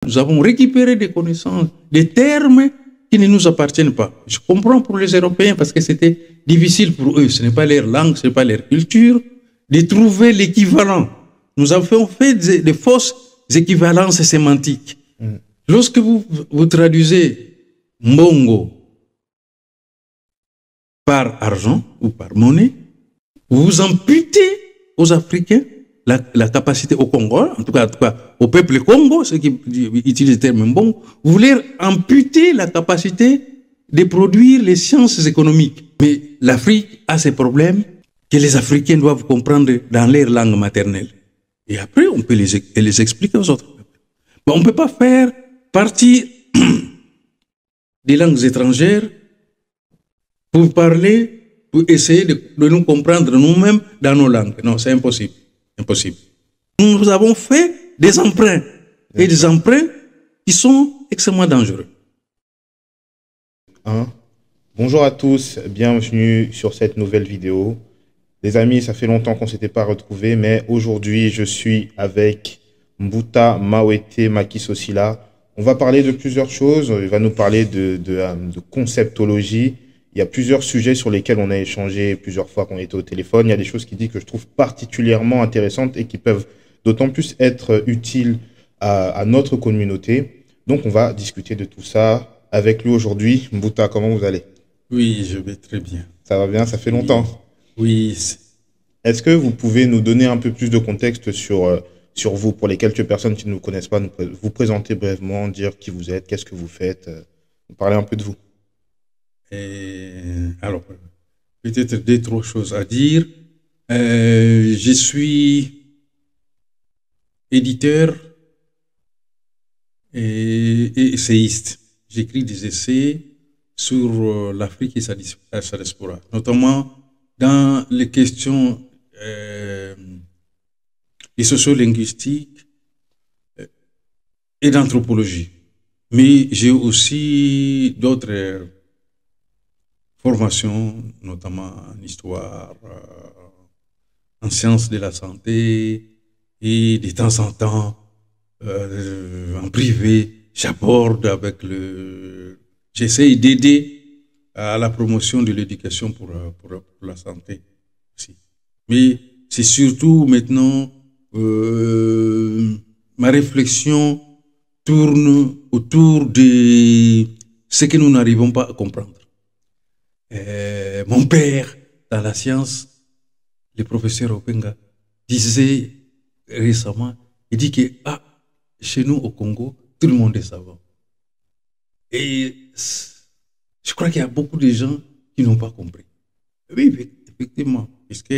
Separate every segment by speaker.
Speaker 1: Nous avons récupéré des connaissances, des termes qui ne nous appartiennent pas. Je comprends pour les Européens parce que c'était difficile pour eux. Ce n'est pas leur langue, ce n'est pas leur culture, de trouver l'équivalent. Nous avons fait des fausses équivalences sémantiques. Lorsque vous traduisez Mbongo par argent ou par monnaie, vous amputez aux Africains la capacité, au Congo, en tout cas au peuple Congo, ceux qui utilisent le terme Mbongo, vous voulez amputer la capacité de produire les sciences économiques. Mais l'Afrique a ces problèmes que les Africains doivent comprendre dans leur langue maternelle. Et après, on peut les expliquer aux autres peuples. Mais on ne peut pas faire partie des langues étrangères pour parler, pour essayer de nous comprendre nous-mêmes dans nos langues. Non, c'est impossible. Impossible. Nous avons fait des emprunts, et des emprunts qui sont extrêmement dangereux.
Speaker 2: Bonjour à tous, bienvenue sur cette nouvelle vidéo. Les amis, ça fait longtemps qu'on ne s'était pas retrouvés, mais aujourd'hui, je suis avec Mbouta Mawete Makisosila. On va parler de plusieurs choses. Il va nous parler de conceptologie. Il y a plusieurs sujets sur lesquels on a échangé plusieurs fois qu'on était au téléphone. Il y a des choses qu'il dit que je trouve particulièrement intéressantes et qui peuvent d'autant plus être utiles à notre communauté. Donc, on va discuter de tout ça avec lui aujourd'hui. Mbouta, comment vous allez?
Speaker 1: Oui, je vais très bien.
Speaker 2: Ça va bien? Ça fait longtemps?
Speaker 1: Oui.
Speaker 2: Est-ce que vous pouvez nous donner un peu plus de contexte sur vous, pour les quelques personnes qui ne vous connaissent pas, vous présenter brièvement, dire qui vous êtes, qu'est-ce que vous faites, parler un peu de vous?
Speaker 1: Alors, peut-être deux, trois choses à dire. Je suis éditeur et essayiste. J'écris des essais sur l'Afrique et sa diaspora, notamment dans les questions et socio-linguistiques et d'anthropologie. Mais j'ai aussi d'autres formations, notamment en histoire, en sciences de la santé, et de temps en temps, en privé, j'aborde avec j'essaie d'aider à la promotion de l'éducation pour la santé aussi. Mais c'est surtout maintenant, ma réflexion tourne autour de ce que nous n'arrivons pas à comprendre. Mon père, dans la science, le professeur Openga, disait récemment, il dit que chez nous au Congo, tout le monde est savant. Et je crois qu'il y a beaucoup de gens qui n'ont pas compris. Oui, effectivement, puisque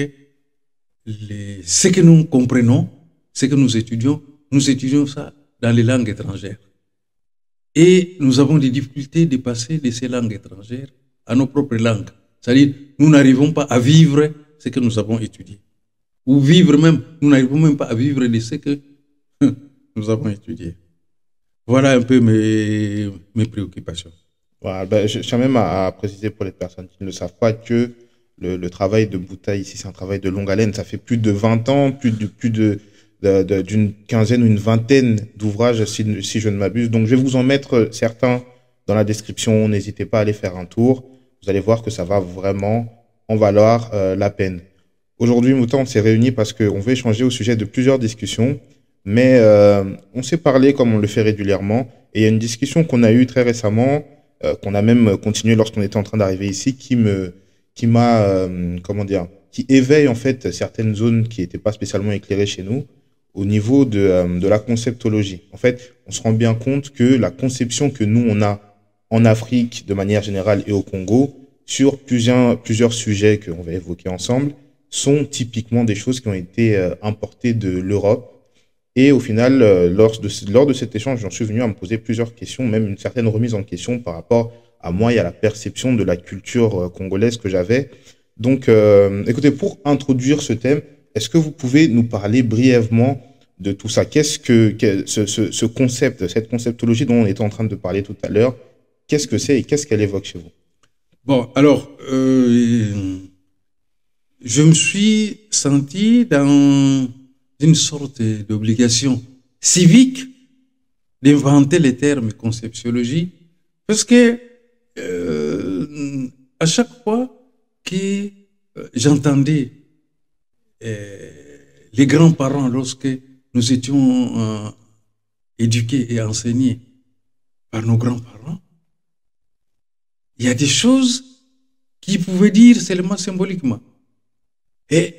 Speaker 1: ce que nous comprenons, ce que nous étudions ça dans les langues étrangères. Et nous avons des difficultés de passer de ces langues étrangères à nos propres langues. C'est-à-dire, nous n'arrivons pas à vivre ce que nous avons étudié. Ou vivre même, nous n'arrivons même pas à vivre de ce que nous avons étudié. Voilà un peu mes préoccupations.
Speaker 2: Voilà, je tiens même à préciser pour les personnes qui ne le savent pas que le travail de Mbouta ici, c'est un travail de longue haleine. Ça fait plus de 20 ans, plus d'une quinzaine ou une vingtaine d'ouvrages, si je ne m'abuse. Donc, je vais vous en mettre certains dans la description. N'hésitez pas à aller faire un tour. Vous allez voir que ça va vraiment en valoir la peine. Aujourd'hui, Mbouta, on s'est réunis parce qu'on veut échanger au sujet de plusieurs discussions. Mais on s'est parlé comme on le fait régulièrement. Et il y a une discussion qu'on a eue très récemment, qu'on a même continué lorsqu'on était en train d'arriver ici, qui éveille en fait certaines zones qui n'étaient pas spécialement éclairées chez nous au niveau de la conceptologie. En fait, on se rend bien compte que la conception que nous, on a en Afrique de manière générale et au Congo sur plusieurs sujets qu'on va évoquer ensemble sont typiquement des choses qui ont été importées de l'Europe. Et au final, lors de cet échange, j'en suis venu à me poser plusieurs questions, même une certaine remise en question par rapport à moi et à la perception de la culture congolaise que j'avais. Donc, écoutez, pour introduire ce thème, est-ce que vous pouvez nous parler brièvement de tout ça? Qu'est-ce que ce concept, cette conceptologie dont on était en train de parler tout à l'heure, qu'est-ce que c'est et qu'est-ce qu'elle évoque chez vous?
Speaker 1: Bon, alors, je me suis senti dans une sorte d'obligation civique d'inventer les termes conceptiologie, parce que à chaque fois que j'entendais les grands-parents, lorsque nous étions éduqués et enseignés par nos grands-parents, il y a des choses qui pouvaient dire seulement symboliquement. Et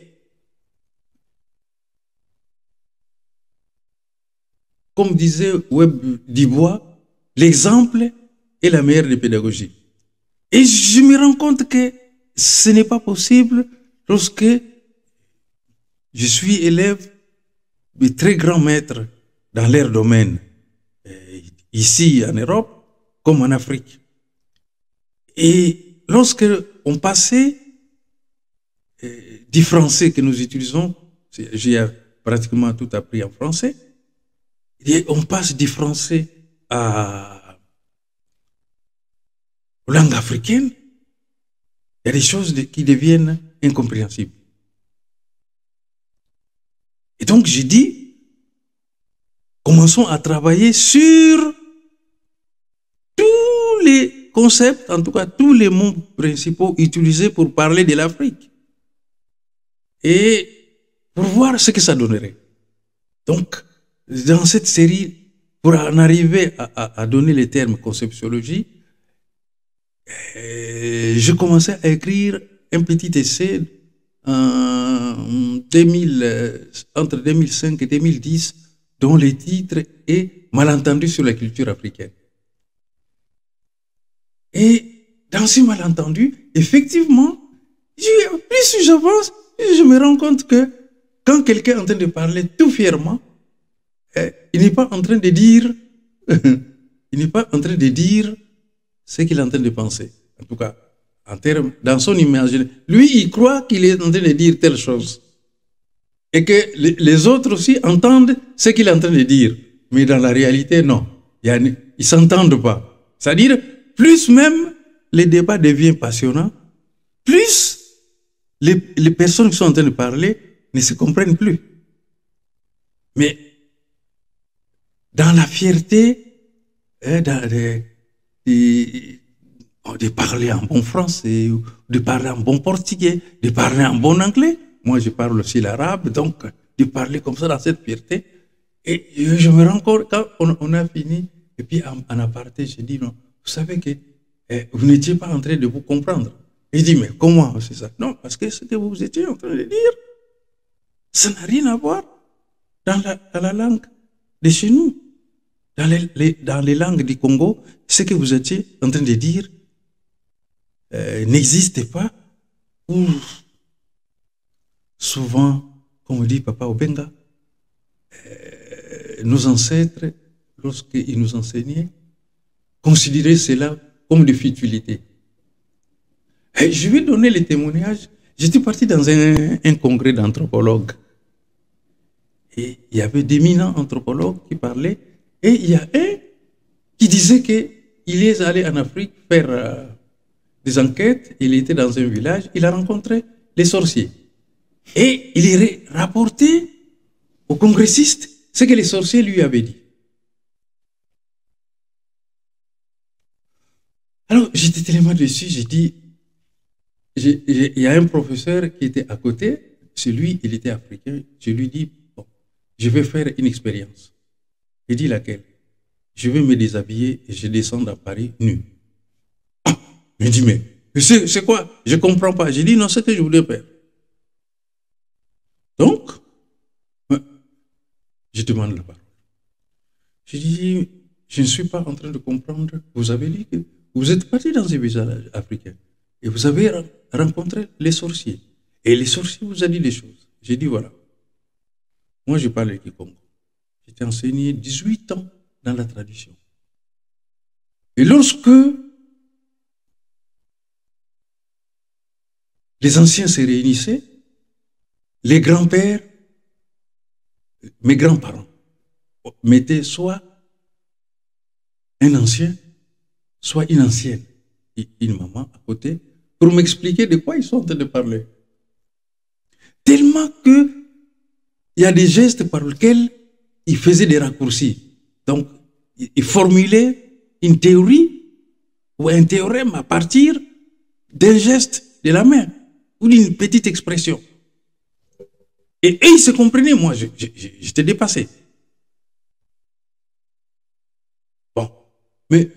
Speaker 1: comme disait Webb Dubois, l'exemple est la meilleure des pédagogies. Et je me rends compte que ce n'est pas possible lorsque je suis élève de très grands maîtres dans leur domaine, ici en Europe comme en Afrique. Et lorsque on passait du français que nous utilisons, j'ai pratiquement tout appris en français, et on passe du français aux langues africaines, il y a des choses qui deviennent incompréhensibles. Et donc j'ai dit, commençons à travailler sur tous les concepts, en tout cas tous les mots principaux utilisés pour parler de l'Afrique. Et pour voir ce que ça donnerait. Donc, dans cette série, pour en arriver à donner les termes conceptiologie, je commençais à écrire un petit essai entre 2005 et 2010, dont le titre est Malentendu sur la culture africaine. Et dans ce malentendu, effectivement, plus j'avance, plus je me rends compte que quand quelqu'un est en train de parler tout fièrement, il n'est pas en train de dire, il n'est pas en train de dire ce qu'il est en train de penser. En tout cas, dans son imaginaire. Lui, il croit qu'il est en train de dire telle chose. Et que les autres aussi entendent ce qu'il est en train de dire. Mais dans la réalité, non. Ils ne s'entendent pas. C'est-à-dire, plus même les débats deviennent passionnants, plus les personnes qui sont en train de parler ne se comprennent plus. Mais dans la fierté de parler en bon français, de parler en bon portugais, de parler en bon anglais. Moi, je parle aussi l'arabe, donc de parler comme ça dans cette fierté. Et je me rends compte, quand on a fini, et puis en aparté, j'ai dit, non, vous savez que vous n'étiez pas en train de vous comprendre. Il dit, mais comment c'est ça? Non, parce que ce que vous étiez en train de dire, ça n'a rien à voir dans la langue de chez nous. Dans les langues du Congo, ce que vous étiez en train de dire n'existe pas. Ou souvent, comme on dit Papa Obenga, nos ancêtres, lorsqu'ils nous enseignaient, considéraient cela comme de futilité. Et je vais donner les témoignages. J'étais parti dans un congrès d'anthropologues. Et il y avait d'éminents anthropologues qui parlaient. Et il y a un qui disait qu'il est allé en Afrique faire des enquêtes. Il était dans un village. Il a rencontré les sorciers. Et il est rapporté aux congressistes ce que les sorciers lui avaient dit. Alors, j'étais tellement déçu, j'ai dit, il y a un professeur qui était à côté, c'est lui, il était africain, je lui dis, bon, je vais faire une expérience. Il dit laquelle? Je vais me déshabiller et je descends à Paris nu. Ah, il dit, mais c'est quoi? Je ne comprends pas. J'ai dit, non, c'est ce que je voulais faire. Donc, je demande la parole. Je dis, je ne suis pas en train de comprendre. Vous avez dit que vous êtes parti dans un village africain et vous avez rencontré les sorciers. Et les sorciers vous ont dit des choses. J'ai dit, voilà. Moi, je parle du Congo. J'étais enseigné 18 ans dans la tradition. Et lorsque les anciens se réunissaient, les grands-pères, mes grands-parents, mettaient soit un ancien, soit une ancienne, une maman à côté, pour m'expliquer de quoi ils sont en train de parler. Tellement que il y a des gestes par lesquels ils faisaient des raccourcis. Donc, il formulait une théorie ou un théorème à partir d'un geste de la main ou d'une petite expression. Et ils se comprenaient, moi, j'étais dépassé. Bon, mais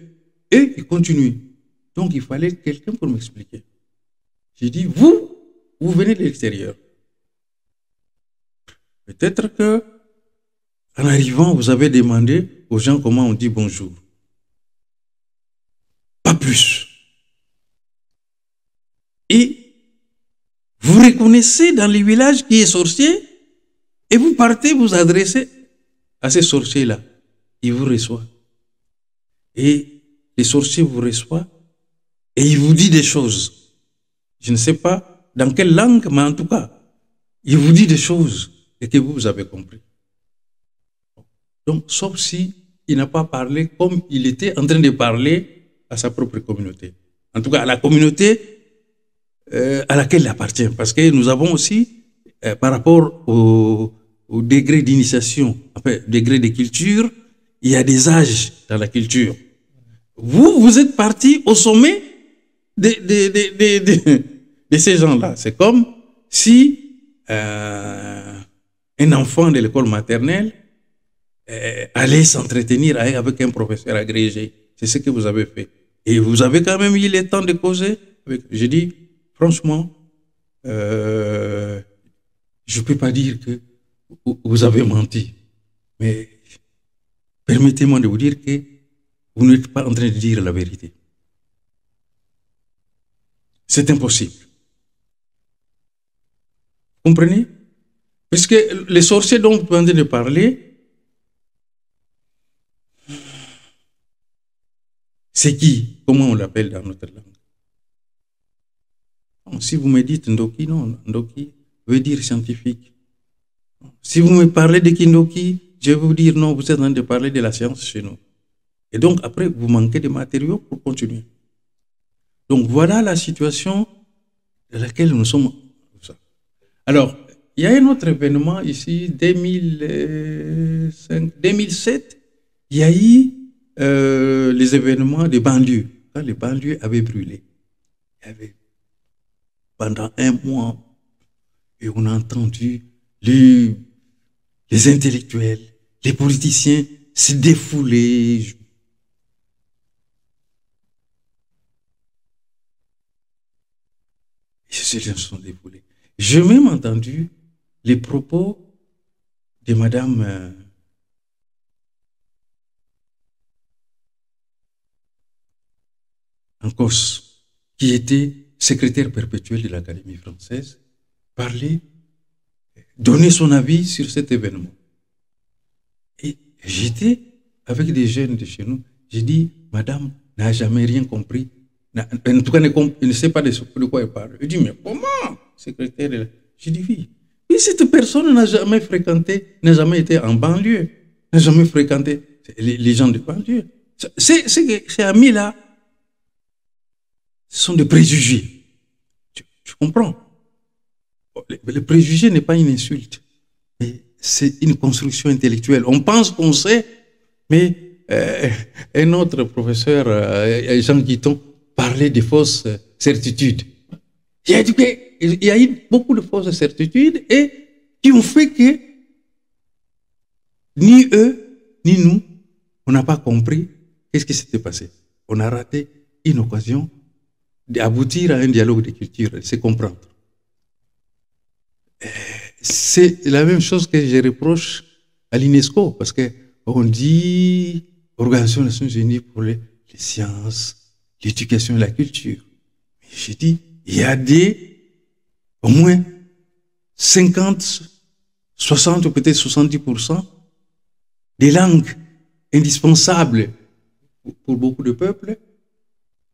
Speaker 1: eux, ils continuent. Donc, il fallait quelqu'un pour m'expliquer. J'ai dit, vous venez de l'extérieur. Peut-être que, en arrivant, vous avez demandé aux gens comment on dit bonjour. Pas plus. Et vous reconnaissez dans les villages qui est sorcier et vous partez vous adresser à ces sorciers-là. Ils vous reçoivent. Et les sorciers vous reçoivent et ils vous disent des choses. Je ne sais pas dans quelle langue, mais en tout cas, il vous dit des choses et que vous avez compris. Donc, sauf si il n'a pas parlé comme il était en train de parler à sa propre communauté. En tout cas, à la communauté à laquelle il appartient. Parce que nous avons aussi, par rapport au degré d'initiation, enfin, degré de culture, il y a des âges dans la culture. Vous êtes parti au sommet de ces gens-là. C'est comme si un enfant de l'école maternelle allait s'entretenir avec un professeur agrégé. C'est ce que vous avez fait. Et vous avez quand même eu le temps de causer. Je dis, franchement, je ne peux pas dire que vous avez menti. Mais permettez-moi de vous dire que vous n'êtes pas en train de dire la vérité. C'est impossible. Comprenez? Puisque les sorciers dont vous venez de parler, c'est qui? Comment on l'appelle dans notre langue? Bon, si vous me dites Ndoki, non, Ndoki veut dire scientifique. Si vous me parlez de Kindoki, je vais vous dire non, vous êtes en train de parler de la science chez nous. Et donc après, vous manquez de matériaux pour continuer. Donc voilà la situation dans laquelle nous sommes. Alors, il y a un autre événement ici, 2007, il y a eu les événements des banlieues, quand les banlieues avaient brûlé. Il y avait pendant un mois, et on a entendu les intellectuels, les politiciens se défouler. Ces gens se sont défoulés. J'ai même entendu les propos de Madame Ancos, qui était secrétaire perpétuelle de l'Académie française, parler, donner son avis sur cet événement. Et j'étais avec des jeunes de chez nous, j'ai dit, Madame n'a jamais rien compris, en tout cas elle ne sait pas de quoi elle parle. Je dis, mais comment, secrétaire de la... J'ai dit, oui. Et cette personne n'a jamais fréquenté, n'a jamais été en banlieue, n'a jamais fréquenté les gens de banlieue. Ces amis-là, ce sont des préjugés. Tu comprends? Le préjugé n'est pas une insulte, mais c'est une construction intellectuelle. On pense qu'on sait, mais un autre professeur, Jean Guiton, parlait de fausses certitudes. Il y a eu beaucoup de fausses certitudes et qui ont fait que ni eux, ni nous, on n'a pas compris qu'est-ce qui s'était passé. On a raté une occasion d'aboutir à un dialogue de culture, de se comprendre. C'est la même chose que je reproche à l'UNESCO, parce qu'on dit Organisation des Nations Unies pour les sciences, l'éducation et la culture. Mais j'ai dit, il y a au moins 50, 60 ou peut-être 70% des langues indispensables pour beaucoup de peuples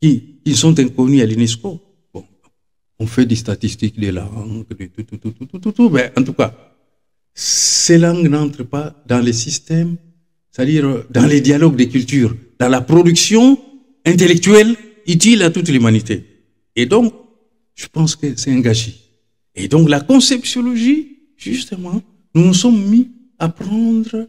Speaker 1: qui sont inconnues à l'UNESCO. Bon, on fait des statistiques des langues, de tout, mais en tout cas, ces langues n'entrent pas dans les systèmes, c'est-à-dire dans les dialogues des cultures, dans la production intellectuelle utile à toute l'humanité. Et donc, je pense que c'est un gâchis. Et donc, la conceptiologie, justement, nous nous sommes mis à prendre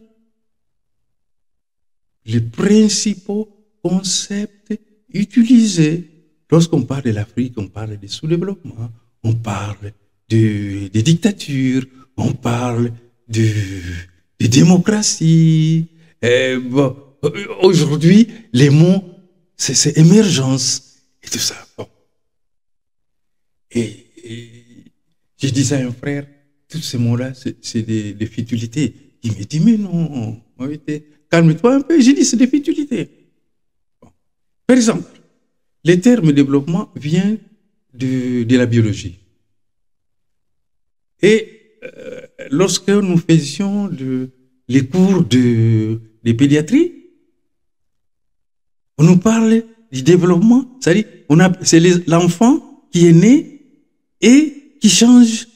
Speaker 1: les principaux concepts utilisés. Lorsqu'on parle de l'Afrique, on parle de sous-développement, on parle de dictature, on parle de démocratie. Bon, aujourd'hui, les mots, c'est émergence et tout ça. Bon. Et je disais à un frère, tous ces mots-là, c'est des futilités. Il me dit, mais non, calme-toi un peu. J'ai dit, c'est des futilités. Bon. Par exemple, le terme développement vient de la biologie. Et lorsque nous faisions les cours de pédiatrie, on nous parle du développement, c'est-à-dire c'est l'enfant qui est né et qui change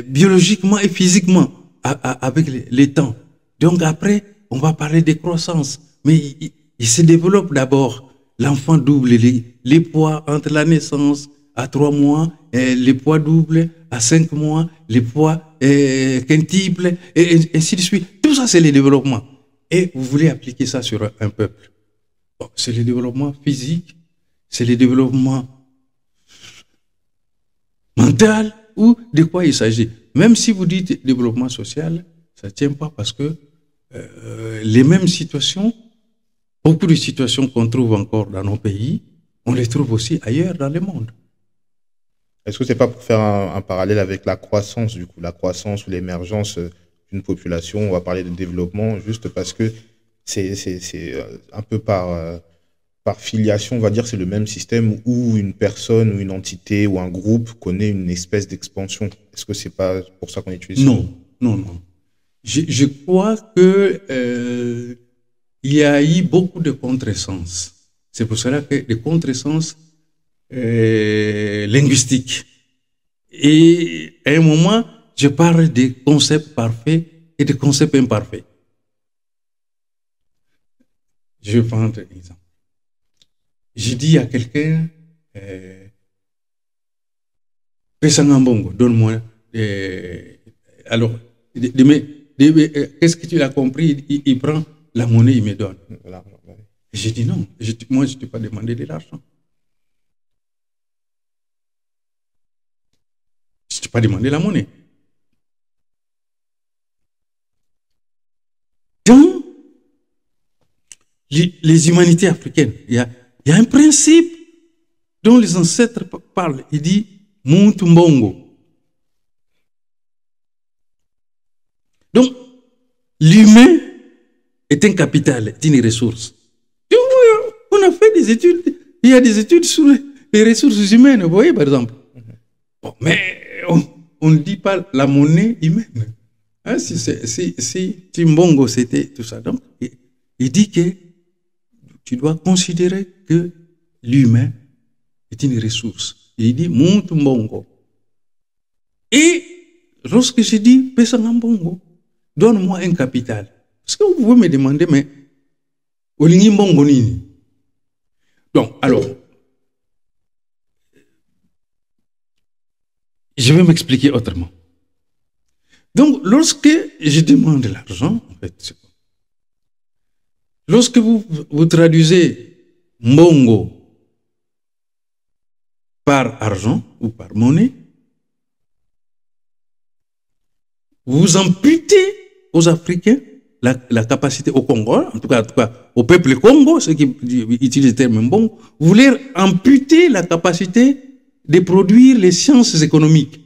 Speaker 1: biologiquement et physiquement avec les temps. Donc après, on va parler de croissance, mais il se développe d'abord. L'enfant double les poids entre la naissance à 3 mois, les poids doubles à 5 mois, les poids quintuplent, et ainsi de suite. Tout ça, c'est le développement. Et vous voulez appliquer ça sur un peuple. Bon, c'est le développement physique, c'est le développement mental, ou de quoi il s'agit. Même si vous dites développement social, ça ne tient pas parce que les mêmes situations, beaucoup de situations qu'on trouve encore dans nos pays, on les trouve aussi ailleurs dans le monde.
Speaker 2: Est-ce que c'est pas pour faire un parallèle avec la croissance, du coup, la croissance ou l'émergence d'une population? On va parler de développement juste parce que c'est un peu par filiation, on va dire, c'est le même système où une personne ou une entité ou un groupe connaît une espèce d'expansion. Est-ce que c'est pas pour ça qu'on utilise ça?
Speaker 1: Non. Je crois que il y a eu beaucoup de contresens. C'est pour cela que des contresens linguistiques. Et à un moment, je parle des concepts parfaits et des concepts imparfaits. Je vais prendre un exemple. Je dis à quelqu'un, Pesangambongo, donne-moi. Alors, qu'est-ce que tu as compris? Il prend la monnaie, il me donne. J'ai dit non, moi je ne t'ai pas demandé de l'argent. Je ne t'ai pas demandé la monnaie. Dans les humanités africaines, il y a un principe dont les ancêtres parlent. Il dit Muntu Mbongo. Donc, l'humain est un capital, est une ressource. On a fait des études, il y a des études sur les ressources humaines, vous voyez par exemple. Bon, mais on ne dit pas la monnaie humaine. Hein, si Mbongo c'était tout ça. Donc, il dit que tu dois considérer que l'humain est une ressource. Il dit Muntu Mbongo. Et lorsque je dis Pesanga Mbongo, donne-moi un capital. Parce que vous pouvez me demander, mais Olingi Mbongo nini? Donc, alors, je vais m'expliquer autrement. Donc, lorsque je demande l'argent, en fait, c'est quoi? Lorsque vous traduisez Mbongo par argent ou par monnaie, vous amputez aux Africains la capacité, au Congo, en tout cas au peuple Congo, ceux qui utilisent le terme Mbongo, vous leur amputez la capacité de produire les sciences économiques.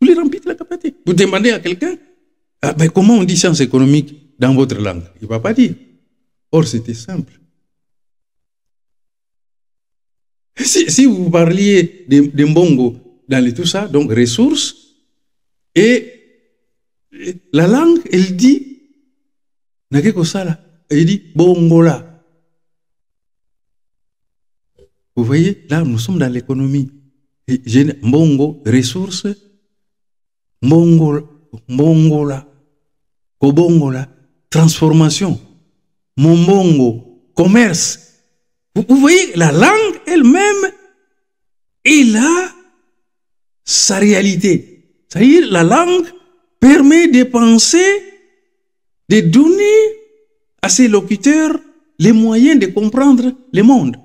Speaker 1: Vous leur amputez la capacité. Vous demandez à quelqu'un, comment on dit sciences économiques dans votre langue? Il ne va pas dire. Or, c'était simple. Si vous parliez de Mbongo dans tout ça, donc ressources, et la langue, elle dit, elle dit Bongola. Vous voyez, là, nous sommes dans l'économie. Mbongo, ressources, Mbongola, Kobongola, transformation, Mbongo, commerce. Vous voyez, la langue elle-même, elle a sa réalité. C'est-à-dire, la langue permet de penser de donner à ses locuteurs les moyens de comprendre le monde,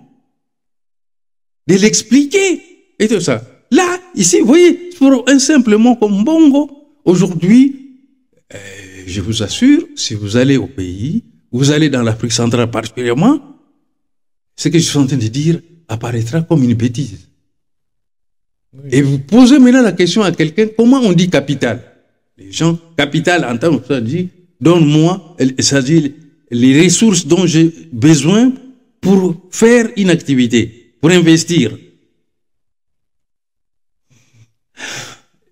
Speaker 1: de l'expliquer et tout ça. Là, ici, vous voyez, pour un simple mot comme Bongo, aujourd'hui, je vous assure, si vous allez au pays, vous allez dans l'Afrique centrale particulièrement, ce que je suis en train de dire apparaîtra comme une bêtise. Oui. Et vous posez maintenant la question à quelqu'un, comment on dit capital? Les gens, capital, entendent ça, dit, donne-moi, ça dit, les ressources dont j'ai besoin pour faire une activité, pour investir.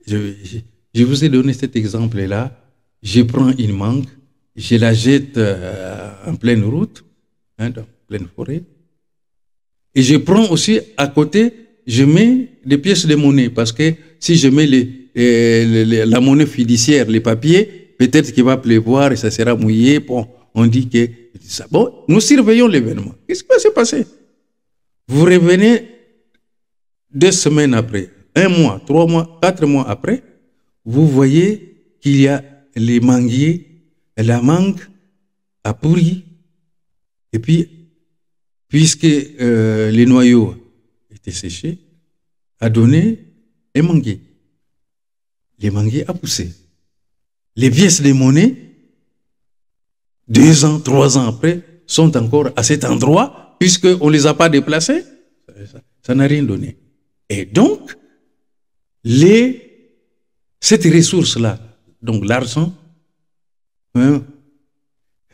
Speaker 1: Je vous ai donné cet exemple-là. Je prends une mangue, je la jette en pleine route, dans pleine forêt. Et je prends aussi à côté, je mets des pièces de monnaie, parce que si je mets la monnaie fiduciaire, les papiers, peut-être qu'il va pleuvoir et ça sera mouillé. Bon, on dit que ça. Bon, nous surveillons l'événement. Qu'est-ce qui va se passer? Vous revenez 2 semaines après, 1 mois, 3 mois, 4 mois après, vous voyez qu'il y a les manguiers, la mangue a pourri. Et puis, puisque les noyaux étaient séchés, a donné un manguier. Les manguiers a poussé. Les pièces de monnaie, 2 ans, 3 ans après, sont encore à cet endroit, puisqu'on ne les a pas déplacés. Ça n'a rien donné. Et donc, cette ressource-là, donc l'argent, hein,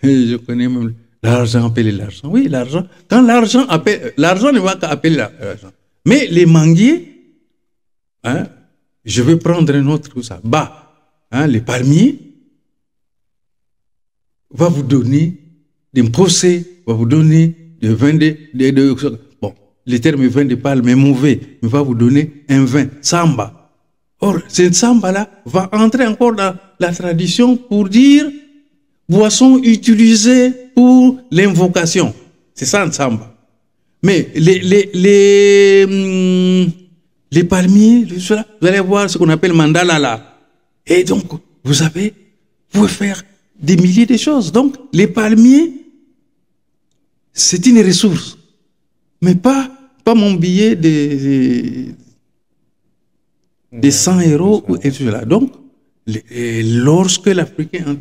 Speaker 1: je connais même l'argent appelé l'argent. Oui, l'argent. Quand l'argent appelle, l'argent ne va qu'appeler l'argent. Mais les manguiers, hein, je vais prendre un autre tout ça. Hein, les palmiers, va vous donner des procès, va vous donner des vins bon, le terme vin de palme est mauvais, mais va vous donner un vin, samba. Or, ce samba-là va entrer encore dans la tradition pour dire boisson utilisée pour l'invocation. C'est ça un samba. Mais les palmiers, vous allez voir ce qu'on appelle mandala là. Et donc, vous pouvez faire des milliers de choses. Donc, les palmiers, c'est une ressource. Mais pas mon billet de 100 euros et tout cela. Donc, lorsque l'Africain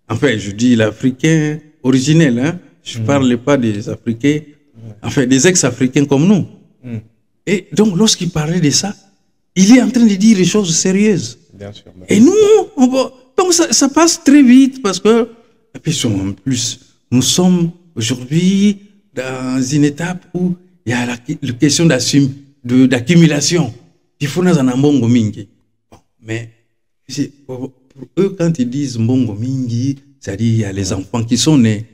Speaker 1: enfin, je dis l'Africain originel, hein, je ne parle pas des Africains, enfin, des ex-Africains comme nous. Et donc, lorsqu'il parlait de ça, il est en train de dire des choses sérieuses. Bien sûr, et nous, donc ça passe très vite parce que, et puis en plus, nous sommes aujourd'hui dans une étape où il y a la question d'accumulation. Il faut nous en mbongo mingi. Mais pour eux, quand ils disent mbongo mingi, c'est-à-dire il y a les enfants qui sont nés.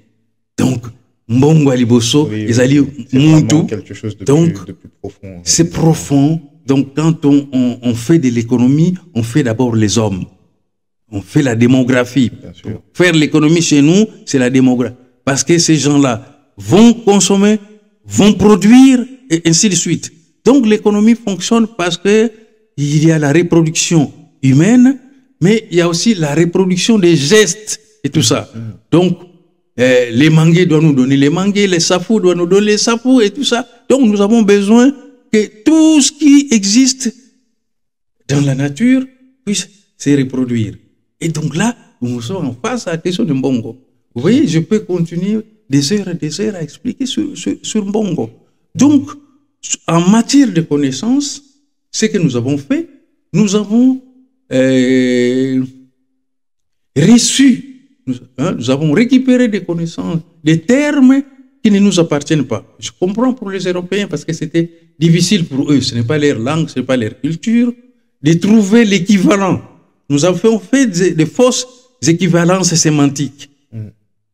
Speaker 1: Donc, mbongo aliboso, ils allaient monter.
Speaker 2: Quelque chose de plus profond.
Speaker 1: C'est profond. Donc, quand on fait de l'économie, on fait d'abord les hommes. On fait la démographie. Faire l'économie chez nous, c'est la démographie. Parce que ces gens-là vont consommer, vont produire, et ainsi de suite. Donc, l'économie fonctionne parce que il y a la reproduction humaine, mais il y a aussi la reproduction des gestes et tout ça. Donc, les manguiers doivent nous donner les manguiers, les safous doivent nous donner les safous et tout ça. Donc, nous avons besoin que tout ce qui existe dans la nature puisse se reproduire. Et donc là, nous sommes face à la question de Mbongo. Vous voyez, je peux continuer des heures et des heures à expliquer sur Mbongo. Donc, en matière de connaissances, ce que nous avons fait, nous avons reçu, nous avons récupéré des connaissances, des termes qui ne nous appartiennent pas. Je comprends pour les Européens parce que c'était difficile pour eux. Ce n'est pas leur langue, ce n'est pas leur culture, de trouver l'équivalent. Nous avons fait des fausses équivalences sémantiques.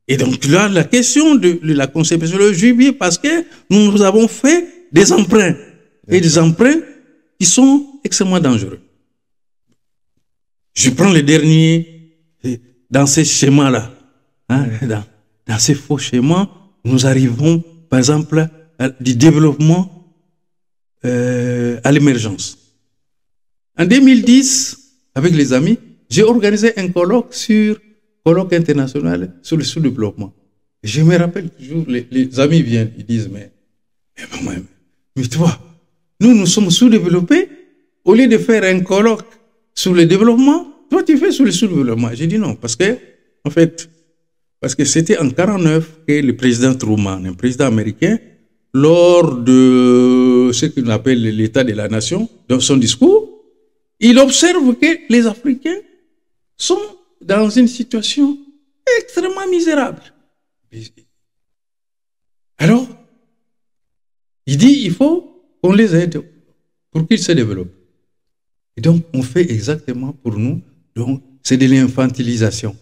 Speaker 1: Et donc là, la question de la conception de jubilé, parce que nous avons fait des emprunts. Et des emprunts qui sont extrêmement dangereux. Je prends le dernier dans ces schémas-là. Hein, dans ces faux schémas, nous arrivons, par exemple, du développement à l'émergence. En 2010, avec les amis, j'ai organisé un colloque sur colloque international sur le sous-développement. Je me rappelle toujours, les amis viennent, ils disent, mais toi, nous sommes sous-développés, au lieu de faire un colloque sur le développement, toi tu fais sur le sous-développement. J'ai dit non, parce que c'était en 1949 que le président Truman, un président américain, lors de ce qu'on appelle l'état de la nation, dans son discours, il observe que les Africains sont dans une situation extrêmement misérable. Alors, il dit il faut qu'on les aide pour qu'ils se développent. Et donc, on fait exactement pour nous, donc c'est de l'infantilisation.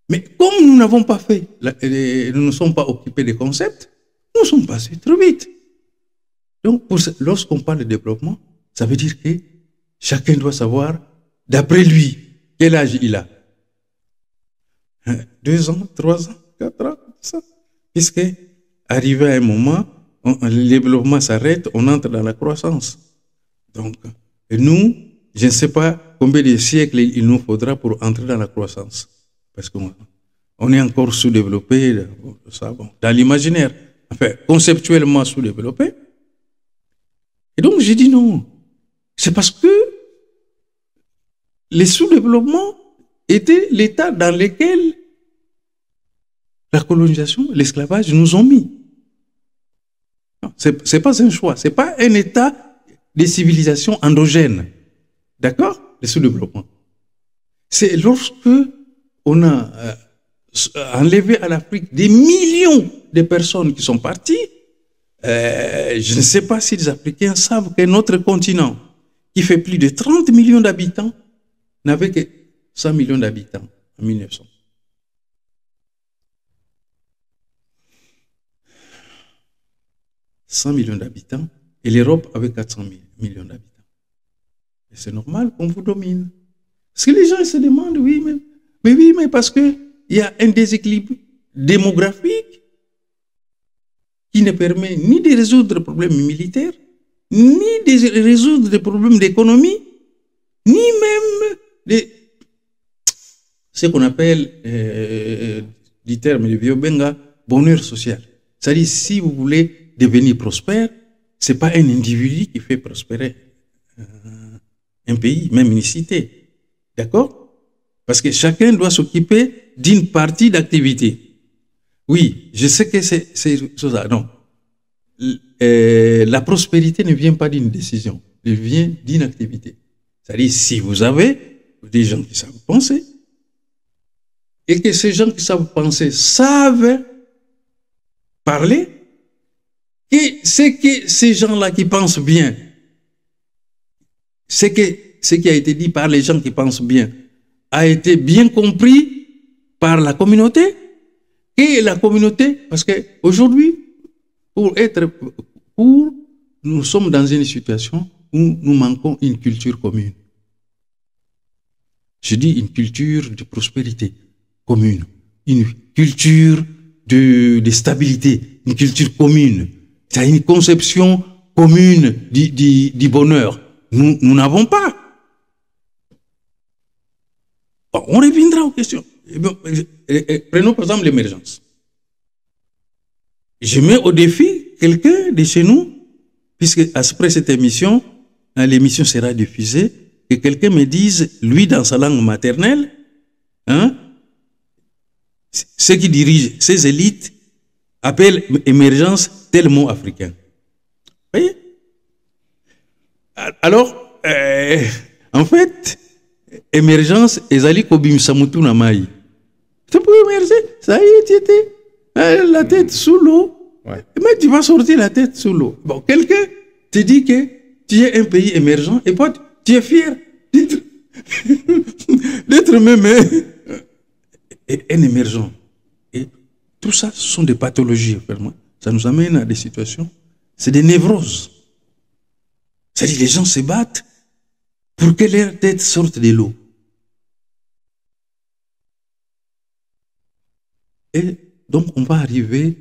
Speaker 1: Mais comme nous n'avons pas fait, nous ne sommes pas occupés des concepts, nous sommes passés trop vite. Donc, lorsqu'on parle de développement, ça veut dire que chacun doit savoir, d'après lui, quel âge il a. 2 ans, 3 ans, 4 ans, ça. Puisque, arrivé à un moment, le développement s'arrête, on entre dans la croissance. Donc, nous, je ne sais pas combien de siècles il nous faudra pour entrer dans la croissance. Parce qu'on est encore sous-développé, dans l'imaginaire. Enfin, conceptuellement sous-développé. Et donc, j'ai dit non. C'est parce que les sous-développements étaient l'état dans lequel la colonisation, l'esclavage nous ont mis. Ce n'est pas un choix. Ce n'est pas un état de civilisation endogène. D'accord? Le sous-développement. C'est lorsque on a enlevé à l'Afrique des millions de personnes qui sont parties. Je ne sais pas si les Africains savent que notre continent, qui fait plus de 30 millions d'habitants, n'avait que 100 millions d'habitants en 1900. « 100 millions d'habitants et l'Europe avait 400 millions d'habitants. Et c'est normal qu'on vous domine. Parce que les gens se demandent, mais parce qu'il y a un déséquilibre démographique qui ne permet ni de résoudre les problèmes militaires, ni de résoudre les problèmes d'économie, ni même ce qu'on appelle, du terme de Biobenga, bonheur social. C'est-à-dire, si vous voulez devenir prospère, ce n'est pas un individu qui fait prospérer un pays, même une cité. D'accord? Parce que chacun doit s'occuper d'une partie d'activité. Oui, je sais que c'est ça. Non. La prospérité ne vient pas d'une décision, elle vient d'une activité. C'est-à-dire, si vous avez des gens qui savent penser, et que ces gens qui savent penser savent parler, et c'est que ces gens-là qui pensent bien, c'est que ce qui a été dit par les gens qui pensent bien a été bien compris par la communauté, et la communauté, parce qu'aujourd'hui, nous sommes dans une situation où nous manquons une culture commune. Je dis une culture de prospérité commune, une culture de stabilité, une culture commune. C'est une conception commune du bonheur. Nous n'avons pas. Bon, on reviendra aux questions. Prenons par exemple l'émergence. Je mets au défi quelqu'un de chez nous, puisque après cette émission, l'émission sera diffusée, que quelqu'un me dise, lui dans sa langue maternelle, ceux qui dirigent ces élites appellent émergence tel mot africain. Vous voyez? Alors, en fait, émergence, ezali kobim samutu na mai. Tu peux émerger, ça y est, tu étais la tête sous l'eau. Ouais. Mais tu vas sortir la tête sous l'eau. Bon, quelqu'un te dit que tu es un pays émergent et toi, tu es fier d'être même un émergent. Et tout ça, ce sont des pathologies, vraiment. Ça nous amène à des situations, c'est des névroses. C'est-à-dire, les gens se battent pour que leur tête sorte de l'eau. Et donc, on va arriver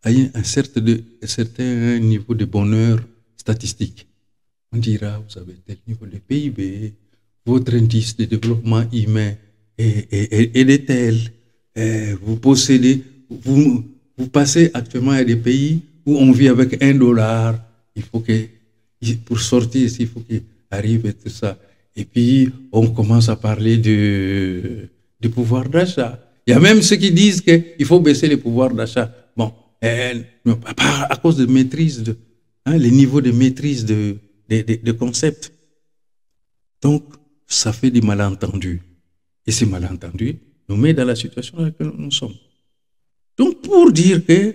Speaker 1: à un certain niveau de bonheur statistique. On dira, vous avez tel niveau de PIB, votre indice de développement humain et est telle. Vous possédez, vous passez actuellement à des pays où on vit avec $1. Il faut que, pour sortir ici, il faut qu'il arrive et tout ça. Et puis, on commence à parler du pouvoir d'achat. Il y a même ceux qui disent qu'il faut baisser le pouvoir d'achat. Bon, à cause de maîtrise, les niveaux de maîtrise de concepts. Donc, ça fait des malentendus. Et ces malentendus nous met dans la situation dans laquelle nous sommes. Donc, pour dire que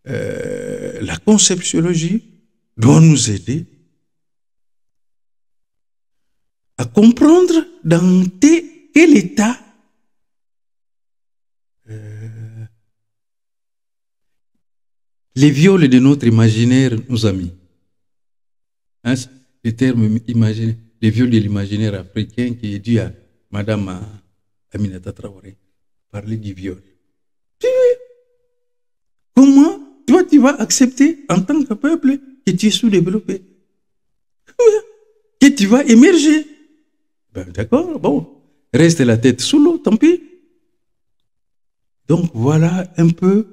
Speaker 1: la conceptiologie doit nous aider à comprendre dans quel état les viols de notre imaginaire nous a mis. Hein, le terme imaginaire, les viols de l'imaginaire africain qui est dû à Madame Aminata Traoré, parler du viol. Comment toi tu vas accepter en tant que peuple que tu es sous-développé, que tu vas émerger? Ben, d'accord, bon, reste la tête sous l'eau, tant pis. Donc voilà un peu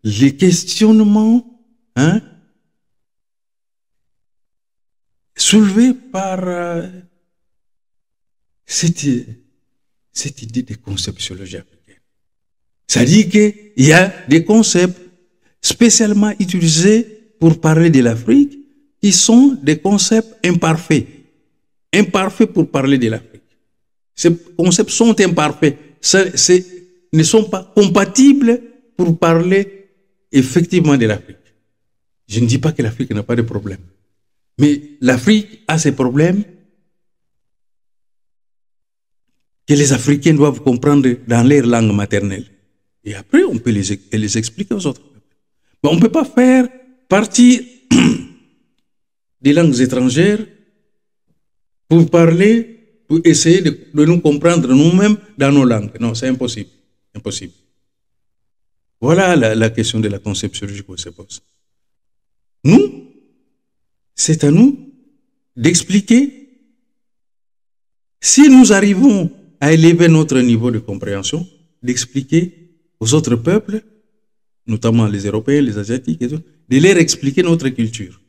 Speaker 1: les questionnements soulevés par cette idée de conceptiologie africaine. Ça dit qu'il y a des concepts spécialement utilisés pour parler de l'Afrique qui sont des concepts imparfaits. Imparfaits pour parler de l'Afrique. Ces concepts sont imparfaits. Ne sont pas compatibles pour parler effectivement de l'Afrique. Je ne dis pas que l'Afrique n'a pas de problème. Mais l'Afrique a ses problèmes que les Africains doivent comprendre dans leur langue maternelle. Et après, on peut les expliquer aux autres. Mais on ne peut pas faire partie des langues étrangères pour parler, pour essayer de nous comprendre nous-mêmes dans nos langues. Non, c'est impossible. Impossible. Voilà la question de la conceptiologie qu'on se pose. Nous, c'est à nous d'expliquer si nous arrivons à élever notre niveau de compréhension, d'expliquer aux autres peuples, notamment les Européens, les Asiatiques et tout, de leur expliquer notre culture.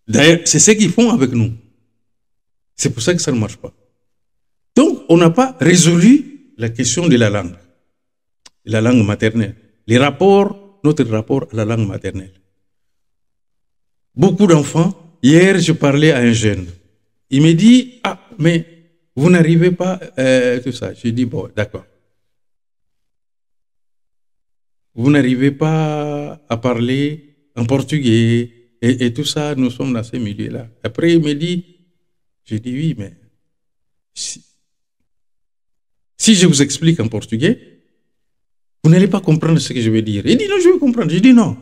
Speaker 1: D'ailleurs, c'est ce qu'ils font avec nous. C'est pour ça que ça ne marche pas. Donc, on n'a pas résolu la question de la langue maternelle, notre rapport à la langue maternelle. Beaucoup d'enfants, hier je parlais à un jeune, il me dit, mais vous n'arrivez pas, tout ça. J'ai dit, bon, d'accord. Vous n'arrivez pas à parler en portugais et tout ça, nous sommes dans ces milieux-là. Après, il me dit, j'ai dit oui, mais si je vous explique en portugais, vous n'allez pas comprendre ce que je vais dire. Il dit non, je vais comprendre. Je dis non.